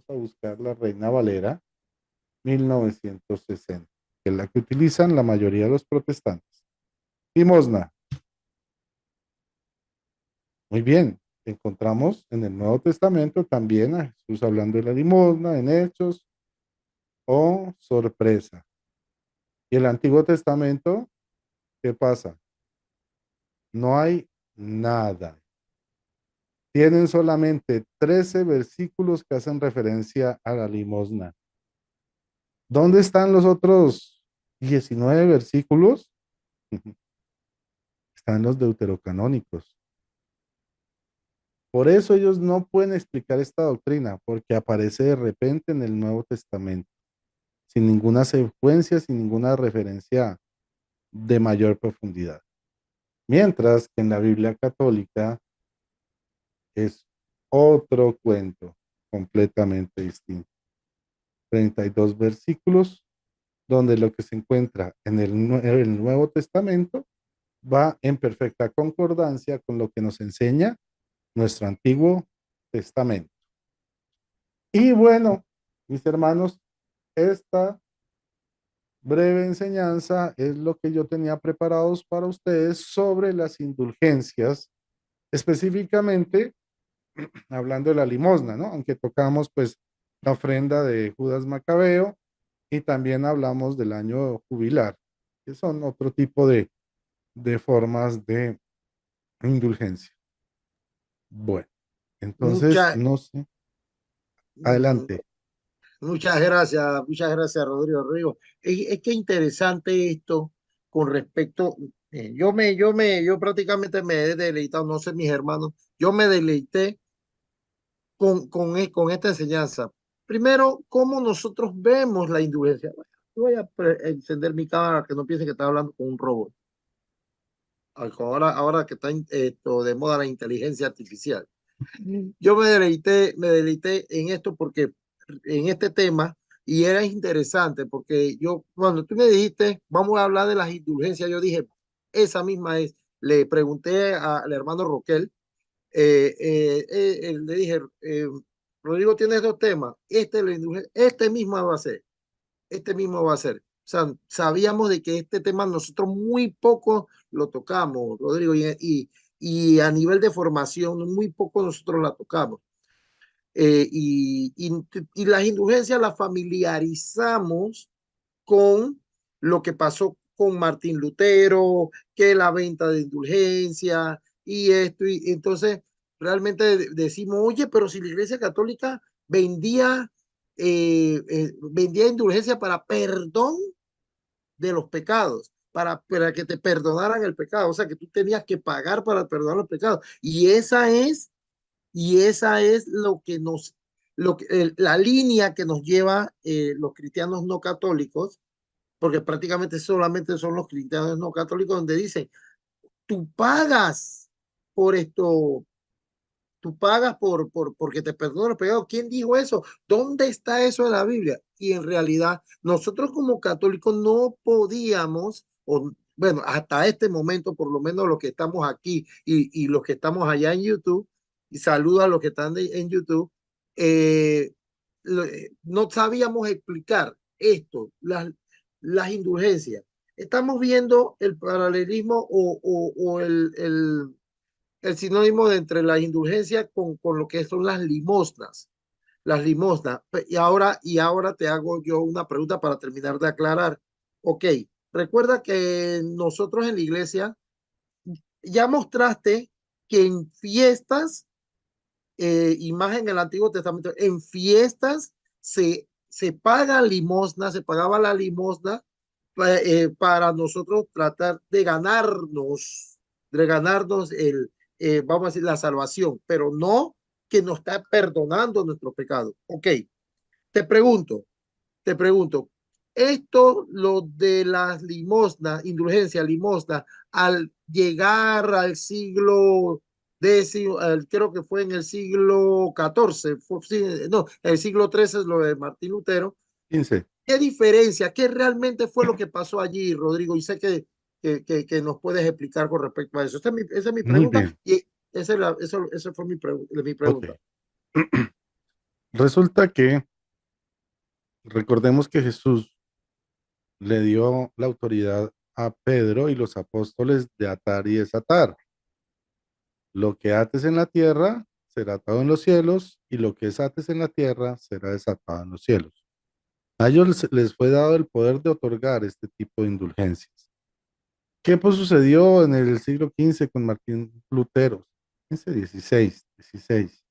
Vamos a buscar la Reina Valera 1960, que es la que utilizan la mayoría de los protestantes. Limosna. Muy bien. Encontramos en el Nuevo Testamento también a Jesús hablando de la limosna en Hechos. Oh, sorpresa. Y el Antiguo Testamento, ¿qué pasa? No hay nada. Tienen solamente 13 versículos que hacen referencia a la limosna. ¿Dónde están los otros 19 versículos? Están los deuterocanónicos. Por eso ellos no pueden explicar esta doctrina, porque aparece de repente en el Nuevo Testamento, sin ninguna secuencia, sin ninguna referencia de mayor profundidad. Mientras que en la Biblia católica es otro cuento completamente distinto. 32 versículos donde lo que se encuentra en el Nuevo Testamento va en perfecta concordancia con lo que nos enseña nuestro Antiguo Testamento. Y bueno, mis hermanos, esta breve enseñanza es lo que yo tenía preparados para ustedes sobre las indulgencias, específicamente hablando de la limosna, ¿no? Aunque tocamos pues la ofrenda de Judas Macabeo y también hablamos del año jubilar, que son otro tipo de formas de indulgencia. Bueno, entonces, Muchas, no sé, mm, adelante. muchas gracias, Rodrigo. Rodrigo, es que interesante esto con respecto, yo prácticamente me he deleitado, no sé mis hermanos, yo me deleité con esta enseñanza. Primero, cómo nosotros vemos la indulgencia. Bueno, voy a encender mi cámara que no piense que está hablando con un robot. Ahora que está esto de moda la inteligencia artificial. Yo me deleité en esto porque en este tema y era interesante porque yo, cuando tú me dijiste, vamos a hablar de las indulgencias, yo dije, esa misma es. Le pregunté al hermano Roquel, le dije, Rodrigo, tienes dos temas, este mismo va a ser, este mismo va a ser. O sea, sabíamos de que este tema nosotros muy poco lo tocamos, Rodrigo, y a nivel de formación muy poco nosotros la tocamos. Y las indulgencias las familiarizamos con lo que pasó con Martín Lutero, que la venta de indulgencia y esto, y entonces realmente decimos, oye, pero si la Iglesia Católica vendía indulgencia para perdón de los pecados, para que te perdonaran el pecado, o sea que tú tenías que pagar para perdonar los pecados, y esa es lo que la línea que nos lleva los cristianos no católicos, porque prácticamente solamente son los cristianos no católicos donde dicen, tú pagas por esto, tú pagas porque te perdonan los pecados. ¿Quién dijo eso? ¿Dónde está eso en la Biblia? Y en realidad, nosotros como católicos no podíamos, o bueno, hasta este momento, por lo menos los que estamos aquí y los que estamos allá en YouTube, y saludo a los que están en YouTube, eh, no sabíamos explicar esto, las indulgencias. Estamos viendo el paralelismo o el sinónimo de entre la indulgencia con lo que son las limosnas. Las limosnas. Y ahora te hago yo una pregunta para terminar de aclarar. Ok, recuerda que nosotros en la iglesia ya mostraste que en fiestas, y más en el Antiguo Testamento, en fiestas se paga limosna, se pagaba la limosna para nosotros tratar de ganarnos vamos a decir, la salvación, pero no que nos está perdonando nuestro pecado. Ok, te pregunto, te pregunto, esto, lo de las limosnas, indulgencia, limosna, al llegar al siglo décimo, creo que fue en el siglo XIV, sí, no, el siglo XIII es lo de Martín Lutero. 15. ¿Qué diferencia? ¿Qué realmente fue lo que pasó allí, Rodrigo? Y sé que nos puedes explicar con respecto a eso. Esa es mi Muy pregunta bien. y esa fue mi Ok. pregunta. Resulta que recordemos que Jesús le dio la autoridad a Pedro y los apóstoles de atar y desatar. Lo que ates en la tierra será atado en los cielos y lo que desates en la tierra será desatado en los cielos. A ellos les fue dado el poder de otorgar este tipo de indulgencias. ¿Qué pues sucedió en el siglo XV con Martín Lutero? 15, 16, 16.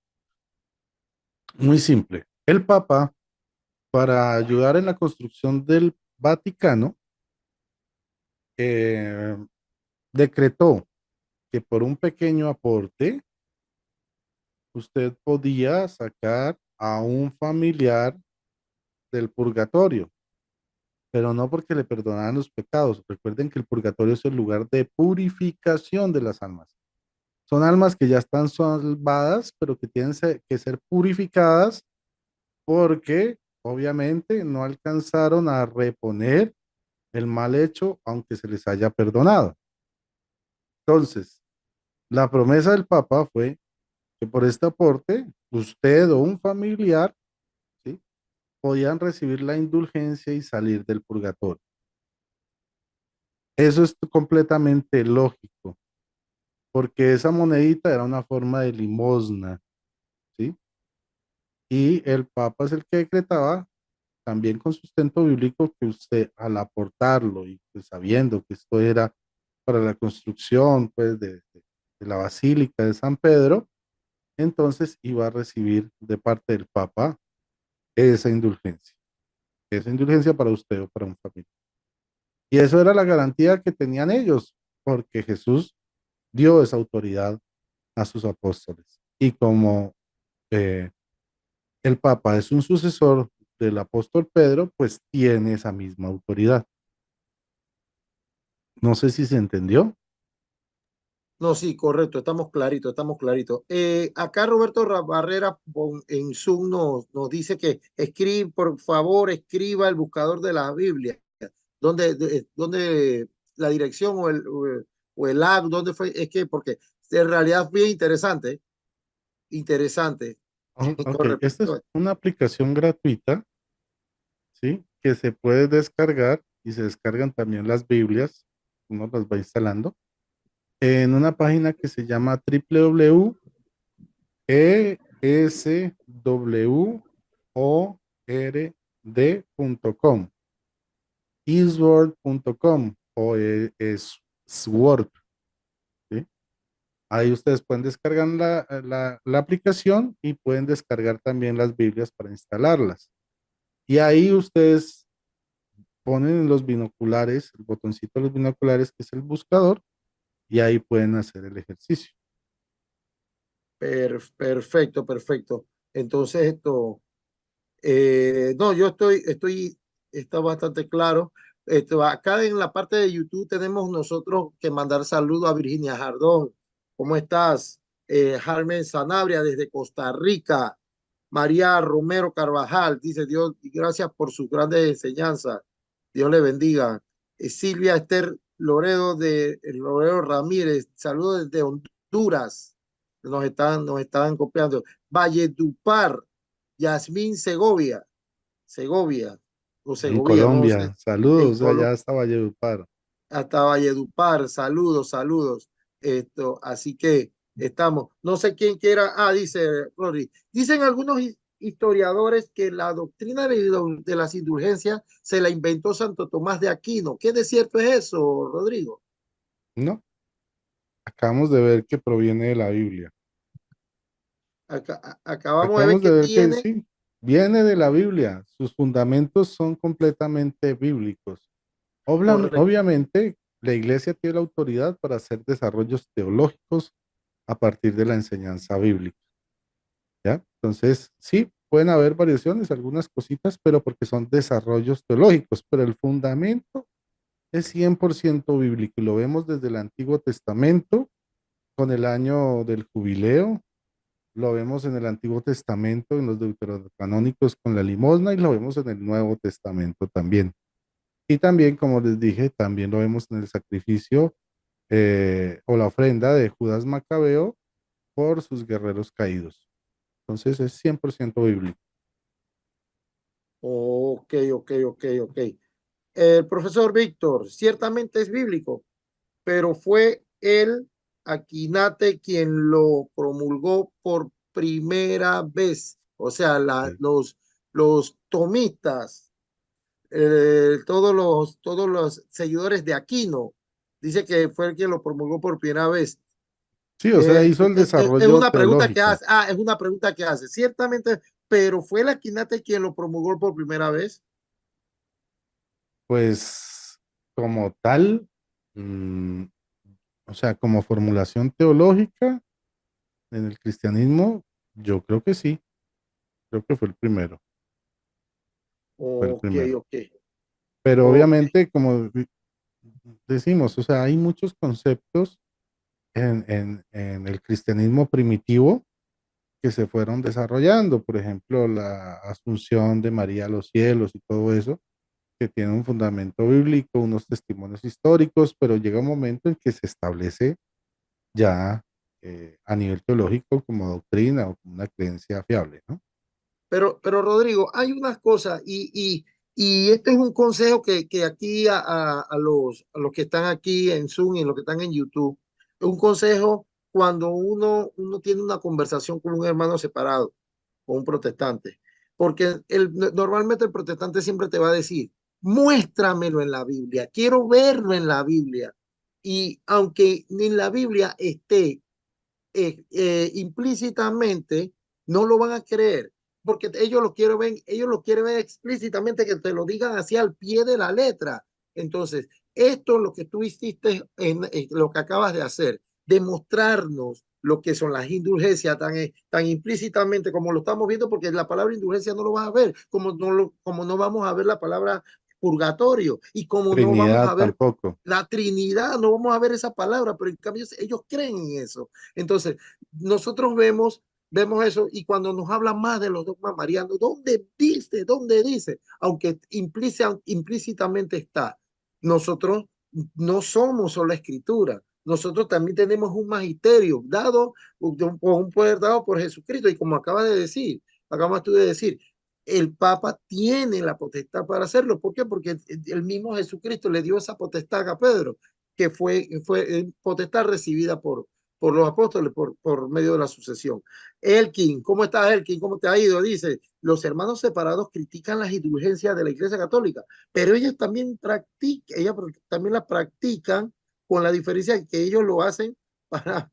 Muy simple. El Papa, para ayudar en la construcción del Vaticano, eh, decretó que por un pequeño aporte usted podía sacar a un familiar del purgatorio, pero no porque le perdonaran los pecados. Recuerden que el purgatorio es el lugar de purificación de las almas. Son almas que ya están salvadas, pero que tienen que ser purificadas porque obviamente no alcanzaron a reponer el mal hecho, aunque se les haya perdonado. Entonces, la promesa del Papa fue que por este aporte, usted o un familiar, ¿sí?, podían recibir la indulgencia y salir del purgatorio. Eso es completamente lógico, porque esa monedita era una forma de limosna, ¿sí? Y el Papa es el que decretaba, también con sustento bíblico, que usted al aportarlo y pues, sabiendo que esto era para la construcción pues, de la Basílica de San Pedro, entonces iba a recibir de parte del Papa esa indulgencia para usted o para un familiar. Y eso era la garantía que tenían ellos, porque Jesús dio esa autoridad a sus apóstoles. Y como eh, el Papa es un sucesor del apóstol Pedro, pues tiene esa misma autoridad. No sé si se entendió. No, sí, correcto, estamos claritos, estamos claritos. Acá Roberto Barrera en Zoom nos dice que por favor, escriba el buscador de la Biblia. ¿Dónde la dirección o el app, dónde fue? Es que, porque en realidad es bien interesante, interesante Ok, con esta es respecto a. una aplicación gratuita, ¿sí? Que se puede descargar y se descargan también las Biblias. Uno las va instalando en una página que se llama www.esword.com, eastword.com o es Sword, ¿sí? Ahí ustedes pueden descargar la aplicación y pueden descargar también las Biblias para instalarlas. Y ahí ustedes ponen en los binoculares, el botoncito de los binoculares, que es el buscador, y ahí pueden hacer el ejercicio. Perfecto, perfecto. Entonces no, yo está bastante claro. Acá en la parte de YouTube tenemos nosotros que mandar saludos a Virginia Jardón. ¿Cómo estás? Carmen Sanabria desde Costa Rica, María Romero Carvajal, dice Dios, gracias por sus grandes enseñanzas, Dios le bendiga. Silvia Esther Loredo de Loredo Ramírez, saludos desde Honduras, nos están copiando. Valledupar, Yasmín Segovia, o En Segovia, no sé, Colombia, en saludos, Colombia allá hasta Valledupar. hasta Valledupar, saludos, saludos. Así que estamos. No sé quién quiera. Dice Rodri. Dicen algunos historiadores que la doctrina de las indulgencias se la inventó Santo Tomás de Aquino. ¿Qué de cierto es eso, Rodrigo? No, acabamos de ver que proviene de la Biblia. Acabamos de ver Acabamos de que ver que tiene sí, viene de la Biblia. Sus fundamentos son completamente bíblicos. correcto. Obviamente, la iglesia tiene la autoridad para hacer desarrollos teológicos a partir de la enseñanza bíblica, ¿ya? Entonces, sí, pueden haber variaciones, algunas cositas, pero porque son desarrollos teológicos, pero el fundamento es 100% bíblico y lo vemos desde el Antiguo Testamento con el año del jubileo, lo vemos en el Antiguo Testamento, en los deuterocanónicos con la limosna y lo vemos en el Nuevo Testamento también. Y también, como les dije, también lo vemos en el sacrificio o la ofrenda de Judas Macabeo por sus guerreros caídos. Entonces es 100% bíblico. Ok, ok. El profesor Víctor, ciertamente es bíblico, pero fue el Aquinate quien lo promulgó por primera vez. O sea, Sí, los tomistas, todos los seguidores de Aquino, dice que fue el que lo promulgó por primera vez. sí, o sea, hizo el Es desarrollo una pregunta que teológico. hace, es una pregunta que hace, ciertamente, pero fue el Aquinate quien lo promulgó por primera vez. Pues como tal, mm, o sea, como formulación teológica en el cristianismo, yo creo que sí, creo que fue el Ok, primero. ok, Pero ok. obviamente, como decimos, o sea, hay muchos conceptos en el cristianismo primitivo que se fueron desarrollando, por ejemplo, la asunción de María a los cielos y todo eso, que tiene un fundamento bíblico, unos testimonios históricos, pero llega un momento en que se establece ya a nivel teológico como doctrina o como una creencia fiable, ¿no? Pero Rodrigo, hay unas cosas y este es un consejo que aquí a los que están aquí en Zoom y los que están en YouTube, es un consejo cuando uno tiene una conversación con un hermano separado, con un protestante, porque normalmente el protestante siempre te va a decir, muéstramelo en la Biblia, quiero verlo en la Biblia. Y aunque en la Biblia esté implícitamente, no lo van a creer, porque ellos lo quieren ver explícitamente, que te lo digan así al pie de la letra. Entonces, esto es lo que tú hiciste, lo que acabas de hacer, demostrarnos lo que son las indulgencias tan implícitamente como lo estamos viendo, porque la palabra indulgencia no lo vas a ver, como no vamos a ver la palabra purgatorio y como no vamos Trinidad a ver tampoco. la Trinidad, no vamos a ver esa palabra, pero en cambio ellos creen en eso. Entonces, nosotros vemos eso y cuando nos habla más de los dogmas marianos, ¿dónde dice? ¿Dónde dice? Aunque implícitamente está. Nosotros no somos solo escritura. Nosotros también tenemos un magisterio dado, un poder dado por Jesucristo. Y como acabas tú de decir, el Papa tiene la potestad para hacerlo. ¿Por qué? Porque el mismo Jesucristo le dio esa potestad a Pedro, que fue potestad recibida por los apóstoles por medio de la sucesión. Elkin, ¿cómo estás, Elkin? ¿Cómo te ha ido? Dice, los hermanos separados critican las indulgencias de la Iglesia Católica, pero ellas también las practican con la diferencia que ellos lo hacen para,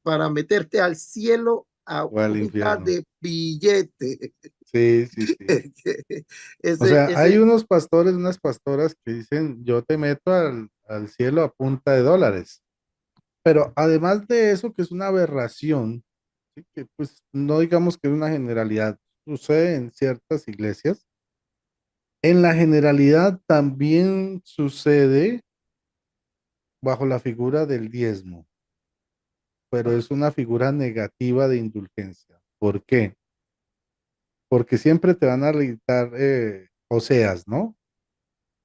para meterte al cielo a O al punta infierno. de billete. Sí, sí, sí. O ese, sea, hay ese, unos pastores, unas pastoras que dicen, yo te meto al cielo a punta de dólares. Pero además de eso, que es una aberración, ¿sí? Que pues no digamos que es una generalidad, sucede en ciertas iglesias. En la generalidad también sucede bajo la figura del diezmo. pero es una figura negativa de indulgencia. ¿Por qué? Porque siempre te van a gritar Oseas, ¿no?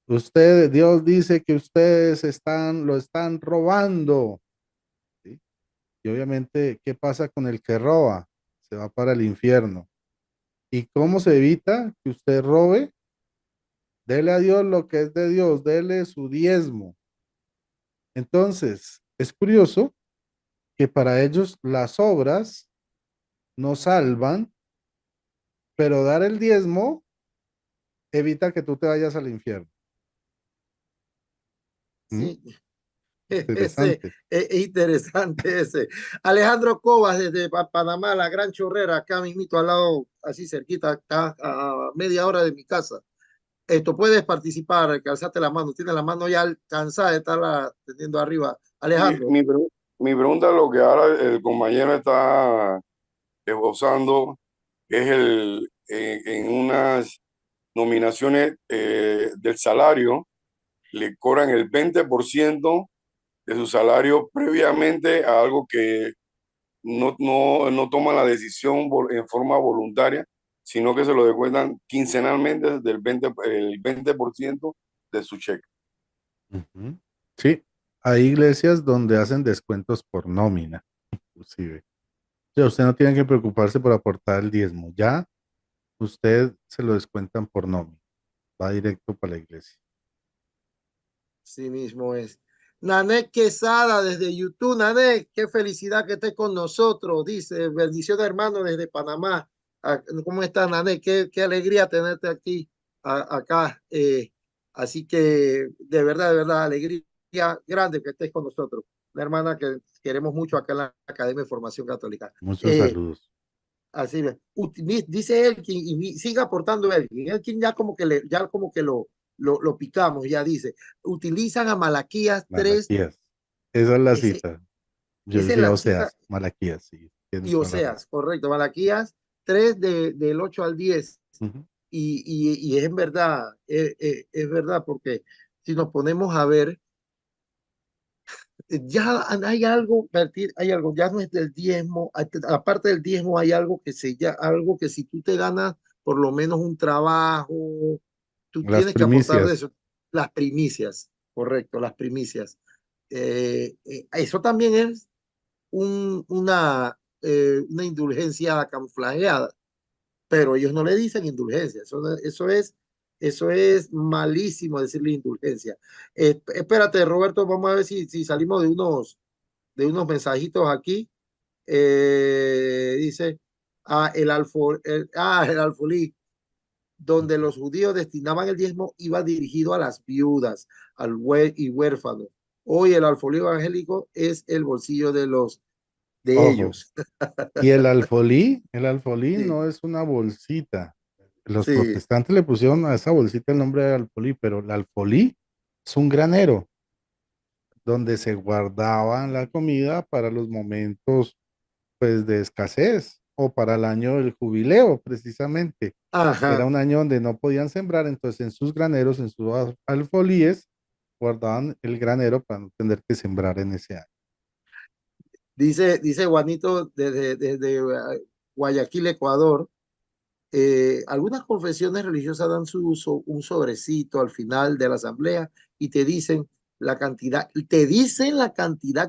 Usted, Dios dice que ustedes lo están robando, ¿sí? Y obviamente, ¿qué pasa con el que roba? Se va para el infierno. ¿Y cómo se evita que usted robe? Dele a Dios lo que es de Dios, dele su diezmo. Entonces, es curioso que para ellos las obras no salvan, pero dar el diezmo evita que tú te vayas al infierno. ¿Mm? Sí, ese Interesante. es interesante ese. Alejandro Cobas desde Panamá, la Gran Chorrera, acá mismito al lado, así cerquita, acá a media hora de mi casa. Esto puedes participar, calzate la mano, tiene la mano ya cansada de estarla teniendo arriba. Mi, Alejandro, mi, pre- mi pregunta, lo que ahora el compañero está esbozando, es en unas nominaciones del salario, le cobran el 20% de su salario previamente a algo que no toman la decisión en forma voluntaria, sino que se lo descuentan quincenalmente el 20% de su cheque. Ujú. Sí, hay iglesias donde hacen descuentos por nómina, inclusive. O sea, usted no tiene que preocuparse por aportar el diezmo. Ya usted se lo descuentan por nómina. Va directo para la iglesia. sí mismo es. Nanek Quesada desde YouTube. Nanek, qué felicidad que estés con nosotros. Dice, bendición hermano desde Panamá. Ah, ¿cómo estás, Nanek? Qué alegría tenerte aquí, acá. Así que, de verdad, alegría grande que estés con nosotros. Una hermana que queremos mucho acá en la Academia de Formación Católica. Muchos saludos. Así es. Dice Elkin, y sigue aportando Elkin. Elkin ya como que, ya como que lo picamos, ya dice. Utilizan a Malaquías 3, Malaquías. Esa es la ese, cita. Yo esa es decía la cita, Oseas, Malaquías, sí, tiene y toda la razón. Oseas, correcto. Malaquías 3 del 8 al 10. Ujú. Y es en verdad, es verdad, porque si nos ponemos a ver, ya hay algo, hay algo, ya no es del diezmo, aparte del diezmo hay algo algo que si tú te ganas por lo menos un trabajo, tú Las tienes que aportar de primicias, eso, las primicias, correcto, las primicias. Eso también es una indulgencia camuflajeada, pero ellos no le dicen indulgencia, eso es malísimo decirle indulgencia. Espérate, Roberto, vamos a ver si salimos de unos mensajitos aquí. Dice, el alfolí, donde los judíos destinaban el diezmo, iba dirigido a las viudas, y huérfanos. Hoy el alfolí evangélico es el bolsillo de ojo. ellos. Y el alfolí Sí, no es una bolsita. Los sí. protestantes le pusieron a esa bolsita el nombre de alfolí, pero el alfolí es un granero donde se guardaban la comida para los momentos pues de escasez o para el año del jubileo precisamente. Era Ajá. un año donde no podían sembrar, entonces en sus graneros, en sus alfolíes, guardaban el granero para no tener que sembrar en ese año. Dice Juanito desde Guayaquil, Ecuador. Algunas confesiones religiosas dan un sobrecito al final de la asamblea y te dicen la cantidad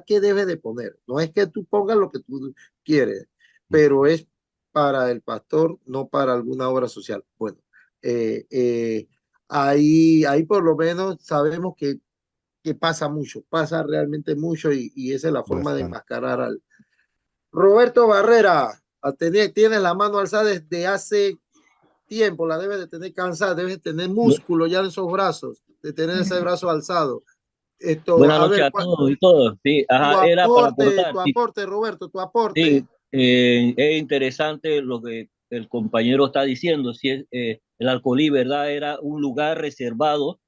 que debes de poner. No es que tú pongas lo que tú quieres, pero Ujú. es para el pastor, no para alguna obra social. Bueno, eh, eh, ahí por lo menos sabemos que pasa mucho, pasa realmente mucho y esa es la forma de Bastante. enmascarar al Roberto Barrera. Tiene la mano alzada desde hace tiempo, la debe de tener cansada, debe de tener Bu- músculo ya en esos brazos, de tener ese brazo alzado. Buenas A noches ver, a todos y todos. Sí, ajá, era para aportar. tu Sí, aporte, Roberto, tu aporte. sí, es interesante lo que el compañero está diciendo. Si es, el Alcolí, ¿verdad? Era un lugar reservado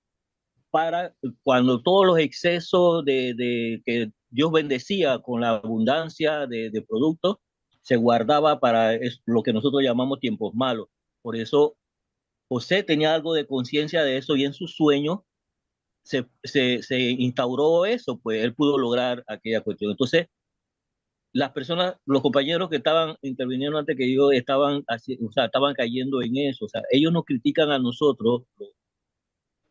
para cuando todos los excesos de que Dios bendecía con la abundancia de productos se guardaba para lo que nosotros llamamos tiempos malos. Por eso José tenía algo de conciencia de eso y en sus sueños se instauró eso, pues él pudo lograr aquella cuestión. Entonces, las personas, los compañeros que estaban interviniendo antes que yo estaban, o sea, estaban cayendo en eso. O sea, ellos nos critican a nosotros,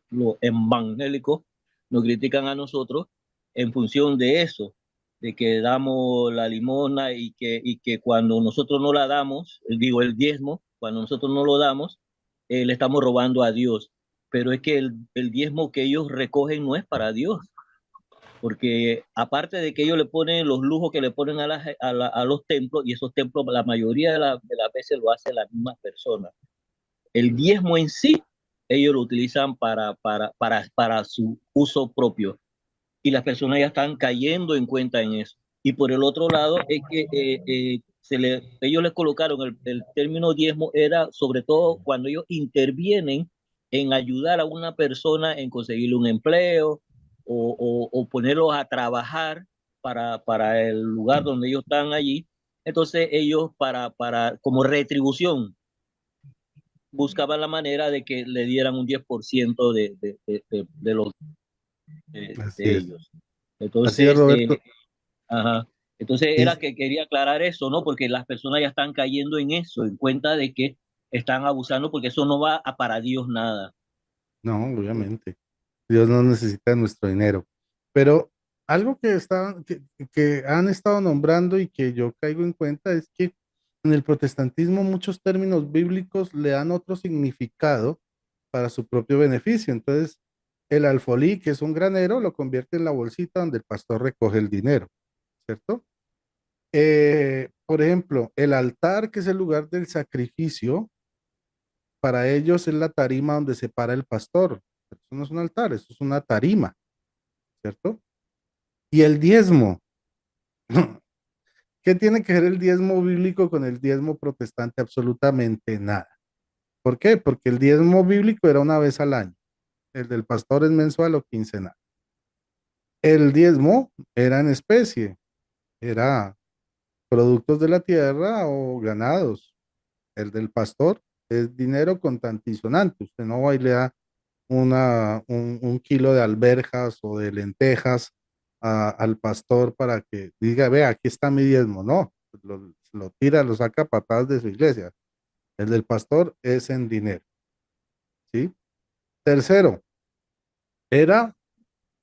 los evangélicos, nos critican a nosotros en función de eso, de que damos la limosna y que cuando nosotros no la damos, digo el diezmo, cuando nosotros no lo damos, le estamos robando a Dios. Pero es que el diezmo que ellos recogen no es para Dios, porque aparte de que ellos le ponen los lujos que le ponen a los templos, y esos templos la mayoría de las veces lo hace la misma persona. El diezmo en sí, ellos lo utilizan para su uso propio, y las personas ya están cayendo en cuenta en eso. Y por el otro lado, es que ellos les colocaron el término diezmo, era sobre todo cuando ellos intervienen en ayudar a una persona en conseguirle un empleo o ponerlos a trabajar para el lugar donde ellos están allí. Entonces ellos como retribución buscaban la manera de que le dieran un 10% de los Así de es. ellos. Así es, Entonces, Roberto. ajá. Entonces Y era que quería aclarar eso, ¿no? Porque las personas ya están cayendo en eso, en cuenta de que están abusando, porque eso no va a para Dios nada. no, obviamente. Dios no necesita nuestro dinero. Pero algo que han estado nombrando y que yo caigo en cuenta es que en el protestantismo muchos términos bíblicos le dan otro significado para su propio beneficio. Entonces, el alfolí, que es un granero, lo convierte en la bolsita donde el pastor recoge el dinero, ¿cierto? Por ejemplo, el altar, que es el lugar del sacrificio, para ellos es la tarima donde se para el pastor. Eso no es un altar, eso es una tarima, ¿cierto? Y el diezmo. ¿Qué tiene que ver el diezmo bíblico con el diezmo protestante? Absolutamente nada. ¿Por qué? Porque el diezmo bíblico era una vez al año. El del pastor es mensual o quincenal. El diezmo era en especie, era productos de la tierra o ganados. El del pastor es dinero contante y sonante. Usted no va y le da un kilo de alberjas o de lentejas al pastor para que diga, vea, aquí está mi diezmo. No, lo tira, lo saca a patadas de su iglesia. El del pastor es en dinero, ¿sí? Tercero, era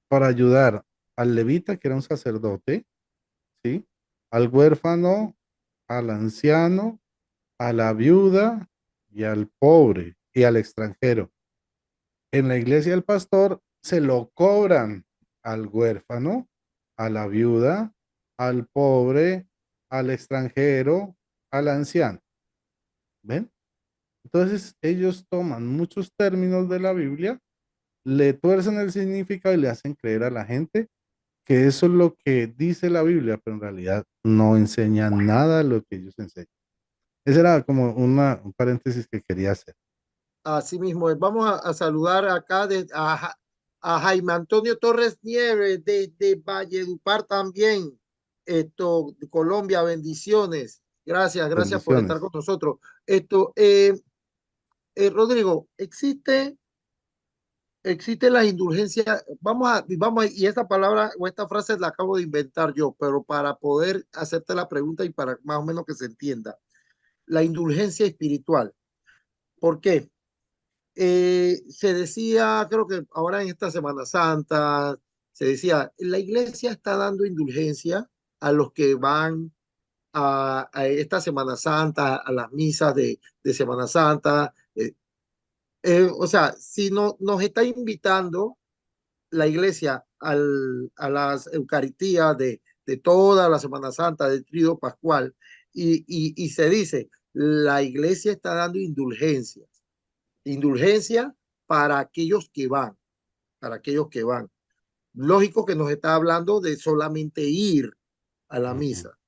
para ayudar al levita, que era un sacerdote, ¿sí? Al huérfano, al anciano, a la viuda y al pobre y al extranjero. En la iglesia del pastor se lo cobran al huérfano, a la viuda, al pobre, al extranjero, al anciano. ¿Ven? Entonces ellos toman muchos términos de la Biblia, le tuercen el significado y le hacen creer a la gente que eso es lo que dice la Biblia, pero en realidad no enseña nada de lo que ellos enseñan. Ese era como un paréntesis que quería hacer. Así mismo es. Vamos a saludar acá a Jaime Antonio Torres Nieves de Valledupar también. Esto, Colombia, bendiciones. Gracias por estar Bendiciones. con nosotros. Esto, Rodrigo, existe la indulgencia. Y esta palabra o esta frase la acabo de inventar yo, pero para poder hacerte la pregunta y para más o menos que se entienda. La indulgencia espiritual. ¿Por qué? Se decía, creo que ahora en esta Semana Santa, se decía, la iglesia está dando indulgencia a los que van a esta Semana Santa, a las misas de Semana Santa. O sea, si no, nos está invitando la iglesia a las Eucaristías de toda la Semana Santa, del Tríodo Pascual, y se dice, la iglesia está dando indulgencia para aquellos que van, para aquellos que van. Lógico que nos está hablando de solamente ir a la Ujú, misa.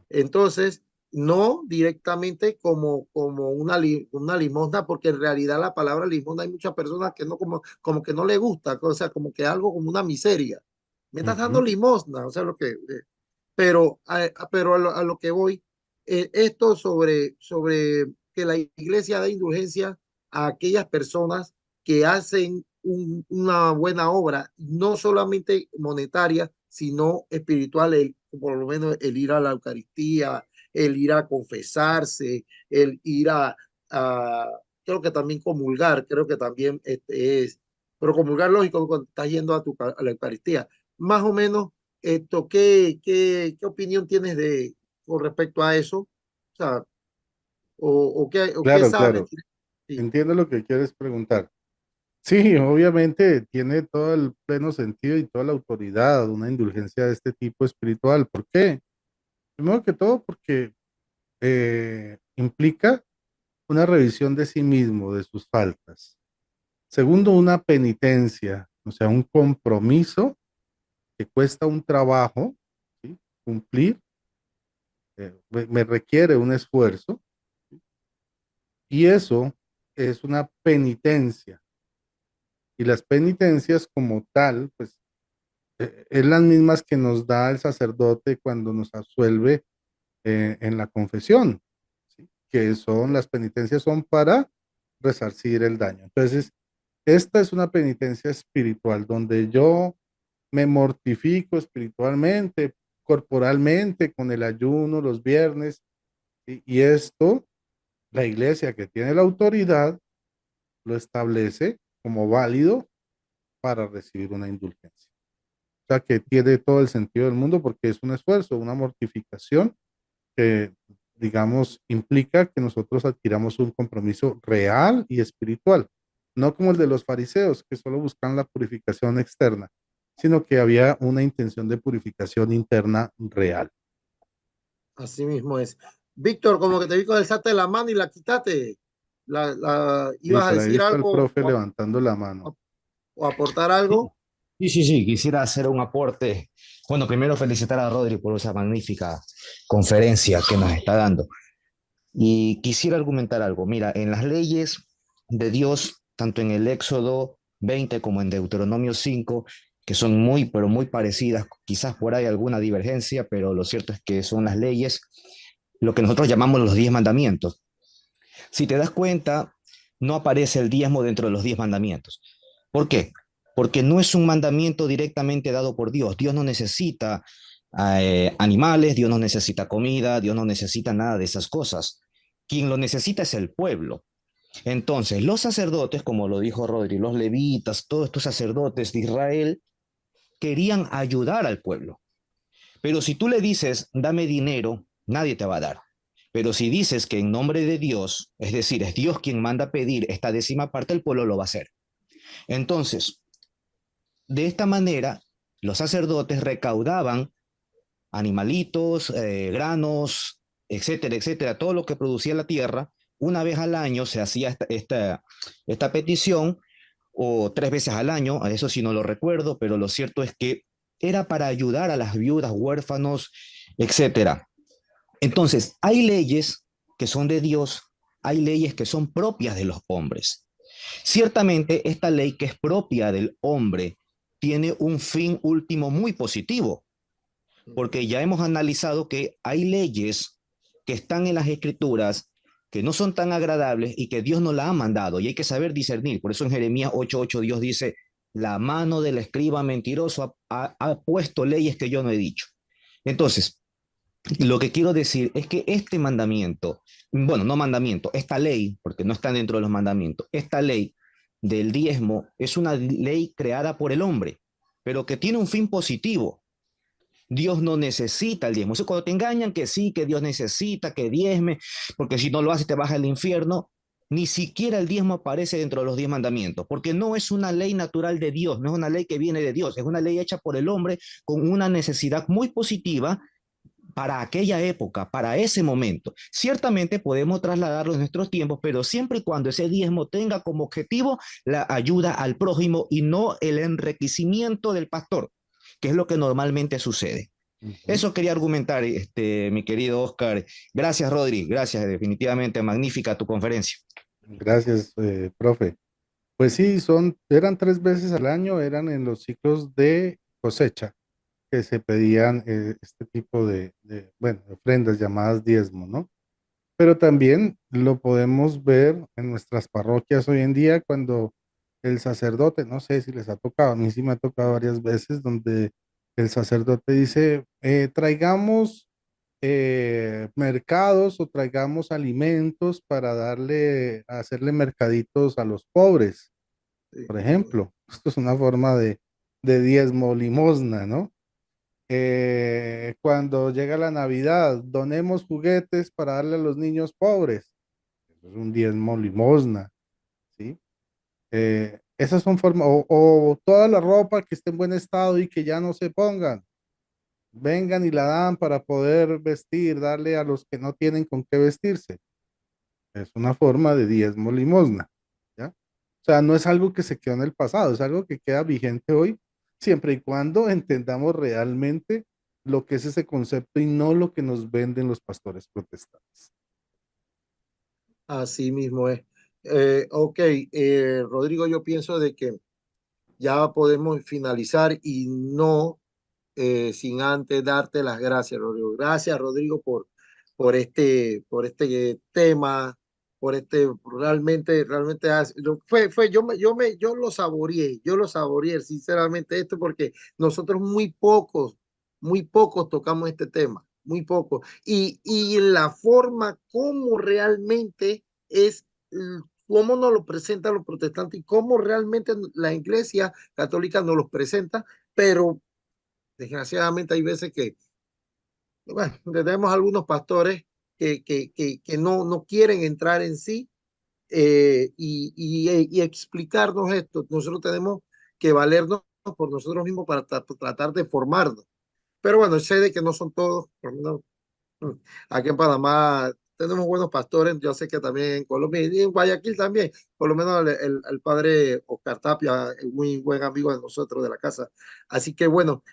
Entonces, no directamente como una limosna, porque en realidad la palabra limosna hay muchas personas que no, como que no le gusta, o sea, como que algo como una miseria. Me estás dando ujú, limosna, o sea, pero a lo que voy, esto sobre que la iglesia da indulgencia a aquellas personas que hacen una buena obra, no solamente monetaria, sino espiritual, por lo menos el ir a la Eucaristía, el ir a confesarse, el ir creo que también comulgar, creo que también pero comulgar lógico cuando estás yendo a la Eucaristía. Más o menos, ¿qué opinión tienes con respecto a eso? O sea, qué Claro, sabes. claro. Sí, Entiendo lo que quieres preguntar. Sí, obviamente tiene todo el pleno sentido y toda la autoridad una indulgencia de este tipo espiritual. ¿Por qué? Primero que todo, porque implica una revisión de sí mismo, de sus faltas. Segundo, una penitencia, o sea, un compromiso que cuesta un trabajo, ¿sí? Cumplir, me requiere un esfuerzo y eso es una penitencia. Y las penitencias como tal, pues es las mismas que nos da el sacerdote cuando nos absuelve en la confesión, ¿sí? Que son las penitencias son para resarcir el daño. Entonces, esta es una penitencia espiritual donde yo me mortifico espiritualmente, corporalmente, con el ayuno los viernes, ¿sí? Y esto, la iglesia que tiene la autoridad lo establece como válido para recibir una indulgencia. O sea que tiene todo el sentido del mundo porque es un esfuerzo, una mortificación que, digamos, implica que nosotros adquiramos un compromiso real y espiritual, no como el de los fariseos que solo buscan la purificación externa, sino que había una intención de purificación interna real. así mismo es. Víctor, como que te vi con el sate de la mano y la quitaste. Y ¿Ibas a por ahí decir está el algo profe levantando la mano. o aportar algo? Sí, sí, sí, quisiera hacer un aporte. Bueno, primero felicitar a Rodri por esa magnífica conferencia que nos está dando. Y quisiera argumentar algo. Mira, en las leyes de Dios, tanto en el Éxodo 20 como en Deuteronomio 5, que son muy, pero muy parecidas, quizás por ahí alguna divergencia, pero lo cierto es que son las leyes, lo que nosotros llamamos los 10 mandamientos. Si te das cuenta, no aparece el diezmo dentro de los 10 mandamientos. ¿Por qué? Porque no es un mandamiento directamente dado por Dios. Dios no necesita animales, Dios no necesita comida, Dios no necesita nada de esas cosas. Quien lo necesita es el pueblo. Entonces, los sacerdotes, como lo dijo Rodri, los levitas, todos estos sacerdotes de Israel, querían ayudar al pueblo. Pero si tú le dices, dame dinero, nadie te va a dar. Pero si dices que en nombre de Dios, es decir, es Dios quien manda a pedir esta décima parte, el pueblo lo va a hacer. Entonces, de esta manera, los sacerdotes recaudaban animalitos, granos, etcétera, etcétera, todo lo que producía la tierra. Una vez al año se hacía esta petición, o 3 veces al año, a eso sí no lo recuerdo, pero lo cierto es que era para ayudar a las viudas, huérfanos, etcétera. Entonces, hay leyes que son de Dios, hay leyes que son propias de los hombres. Ciertamente, esta ley que es propia del hombre tiene un fin último muy positivo, porque ya hemos analizado que hay leyes que están en las escrituras que no son tan agradables y que Dios no la ha mandado y hay que saber discernir. Por eso en Jeremías 8:8 Dios dice, la mano del escriba mentiroso ha puesto leyes que yo no he dicho. Entonces, lo que quiero decir es que este mandamiento, bueno, no mandamiento, esta ley, porque no está dentro de los mandamientos, esta ley del diezmo es una ley creada por el hombre, pero que tiene un fin positivo. Dios no necesita el diezmo. Eso cuando te engañan que sí, que Dios necesita que diezme, porque si no lo haces te vas al infierno. Ni siquiera el diezmo aparece dentro de los 10 mandamientos, porque no es una ley natural de Dios, no es una ley que viene de Dios, es una ley hecha por el hombre con una necesidad muy positiva para aquella época, para ese momento. Ciertamente podemos trasladarlo en nuestros tiempos, pero siempre y cuando ese diezmo tenga como objetivo la ayuda al prójimo y no el enriquecimiento del pastor, que es lo que normalmente sucede. Uh -huh. Eso quería argumentar, mi querido Oscar. Gracias, Rodri. Gracias, definitivamente magnífica tu conferencia. Gracias, profe. Pues sí, eran 3 veces al año, eran en los ciclos de cosecha que se pedían este tipo bueno, ofrendas llamadas diezmo, ¿no? Pero también lo podemos ver en nuestras parroquias hoy en día cuando el sacerdote, no sé si les ha tocado, a mí sí me ha tocado varias veces, donde el sacerdote dice, traigamos mercados o traigamos alimentos para hacerle mercaditos a los pobres, Sí. por ejemplo. Esto es una forma de diezmo limosna, ¿no? Cuando llega la Navidad, donemos juguetes para darle a los niños pobres. Eso es un diezmo limosna, ¿sí? Esas son formas, o toda la ropa que esté en buen estado y que ya no se pongan, vengan y la dan para poder vestir, darle a los que no tienen con qué vestirse. Es una forma de diezmo limosna, ¿ya? O sea, no es algo que se quedó en el pasado, es algo que queda vigente hoy, siempre y cuando entendamos realmente lo que es ese concepto y no lo que nos venden los pastores protestantes. Así mismo es. Ok, Rodrigo, yo pienso de que ya podemos finalizar y no sin antes darte las gracias, Rodrigo. Gracias, Rodrigo, por este tema, por este, realmente, yo lo saboreé, sinceramente, esto, porque nosotros muy pocos tocamos este tema, muy pocos. Y la forma como realmente es, cómo nos lo presentan los protestantes y cómo realmente la iglesia católica nos los presenta, pero desgraciadamente hay veces que, bueno, tenemos algunos pastores que no quieren entrar en sí y explicarnos esto. Nosotros tenemos que valernos por nosotros mismos para tratar de formarnos. Pero bueno, sé de que no son todos. Por lo menos, aquí en Panamá tenemos buenos pastores. Yo sé que también en Colombia y en Guayaquil también. Por lo menos el padre Oscar Tapia, muy buen amigo de nosotros de la casa. Así que bueno,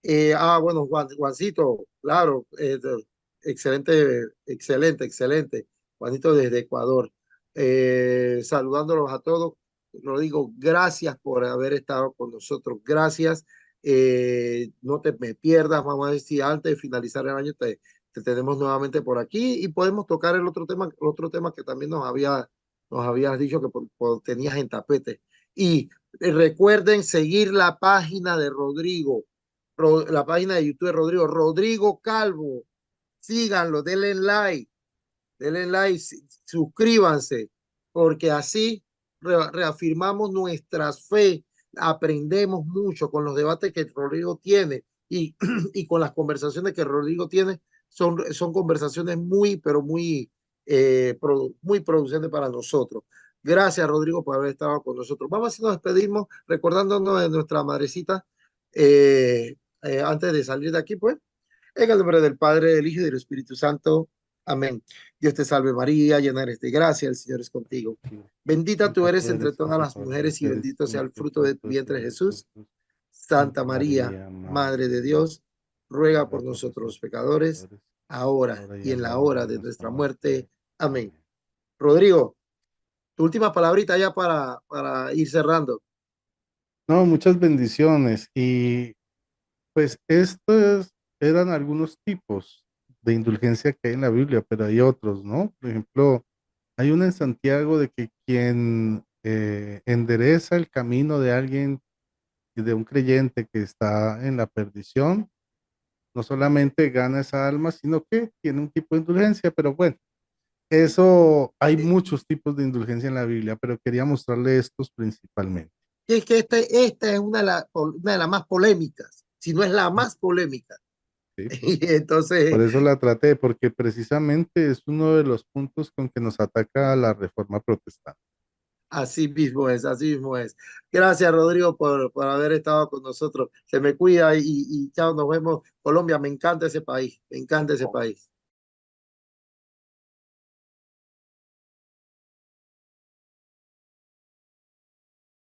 bueno, Juancito, claro, excelente, excelente, excelente. Juanito desde Ecuador. Saludándolos a todos. Rodrigo, gracias por haber estado con nosotros. Gracias. No te me pierdas, vamos a decir, antes de finalizar el año te tenemos nuevamente por aquí y podemos tocar el otro tema que también nos habías dicho que tenías en tapete. Y recuerden seguir la página de Rodrigo, la página de YouTube de Rodrigo Calvo. Síganlo, denle like, suscríbanse, porque así reafirmamos nuestra fe, aprendemos mucho con los debates que Rodrigo tiene y con las conversaciones que Rodrigo tiene, son conversaciones muy, pero muy producentes para nosotros. Gracias, Rodrigo, por haber estado con nosotros. Vamos a nos despedimos recordándonos de nuestra madrecita antes de salir de aquí, pues. En el nombre del Padre, del Hijo y del Espíritu Santo. Amén. Dios te salve María, llena eres de gracia, el Señor es contigo. Bendita tú Santa eres tú entre eres todas entre las todas las mujeres y mujeres, bendito sea el bendito el fruto de tu fruto de tu vientre vientre, Jesús. Jesús. Santa Santa María, María, Madre Madre de de Dios, Dios, ruega ruega por por nosotros los nosotros pecadores, pecadores, ahora ahora y y a en la la hora hora de de nuestra nuestra muerte. muerte. Amén. Amén. Rodrigo, tu última palabrita ya para ir cerrando. No, muchas bendiciones. Y pues estos eran algunos tipos de indulgencia que hay en la Biblia, pero hay otros, ¿no? Por ejemplo, hay una en Santiago de que quien endereza el camino de alguien, de un creyente que está en la perdición, no solamente gana esa alma, sino que tiene un tipo de indulgencia, pero bueno, eso hay muchos tipos de indulgencia en la Biblia, pero quería mostrarle estos principalmente. Y es que esta es una de las más polémicas, si no es la más polémica. ¿Sí? Y entonces, Por eso la traté, porque precisamente es uno de los puntos con que nos ataca la reforma protestante. así mismo es, así mismo es. Gracias, Rodrigo, por haber estado con nosotros. Se me cuida y chao, nos vemos. Colombia, me encanta ese país, me encanta ese país.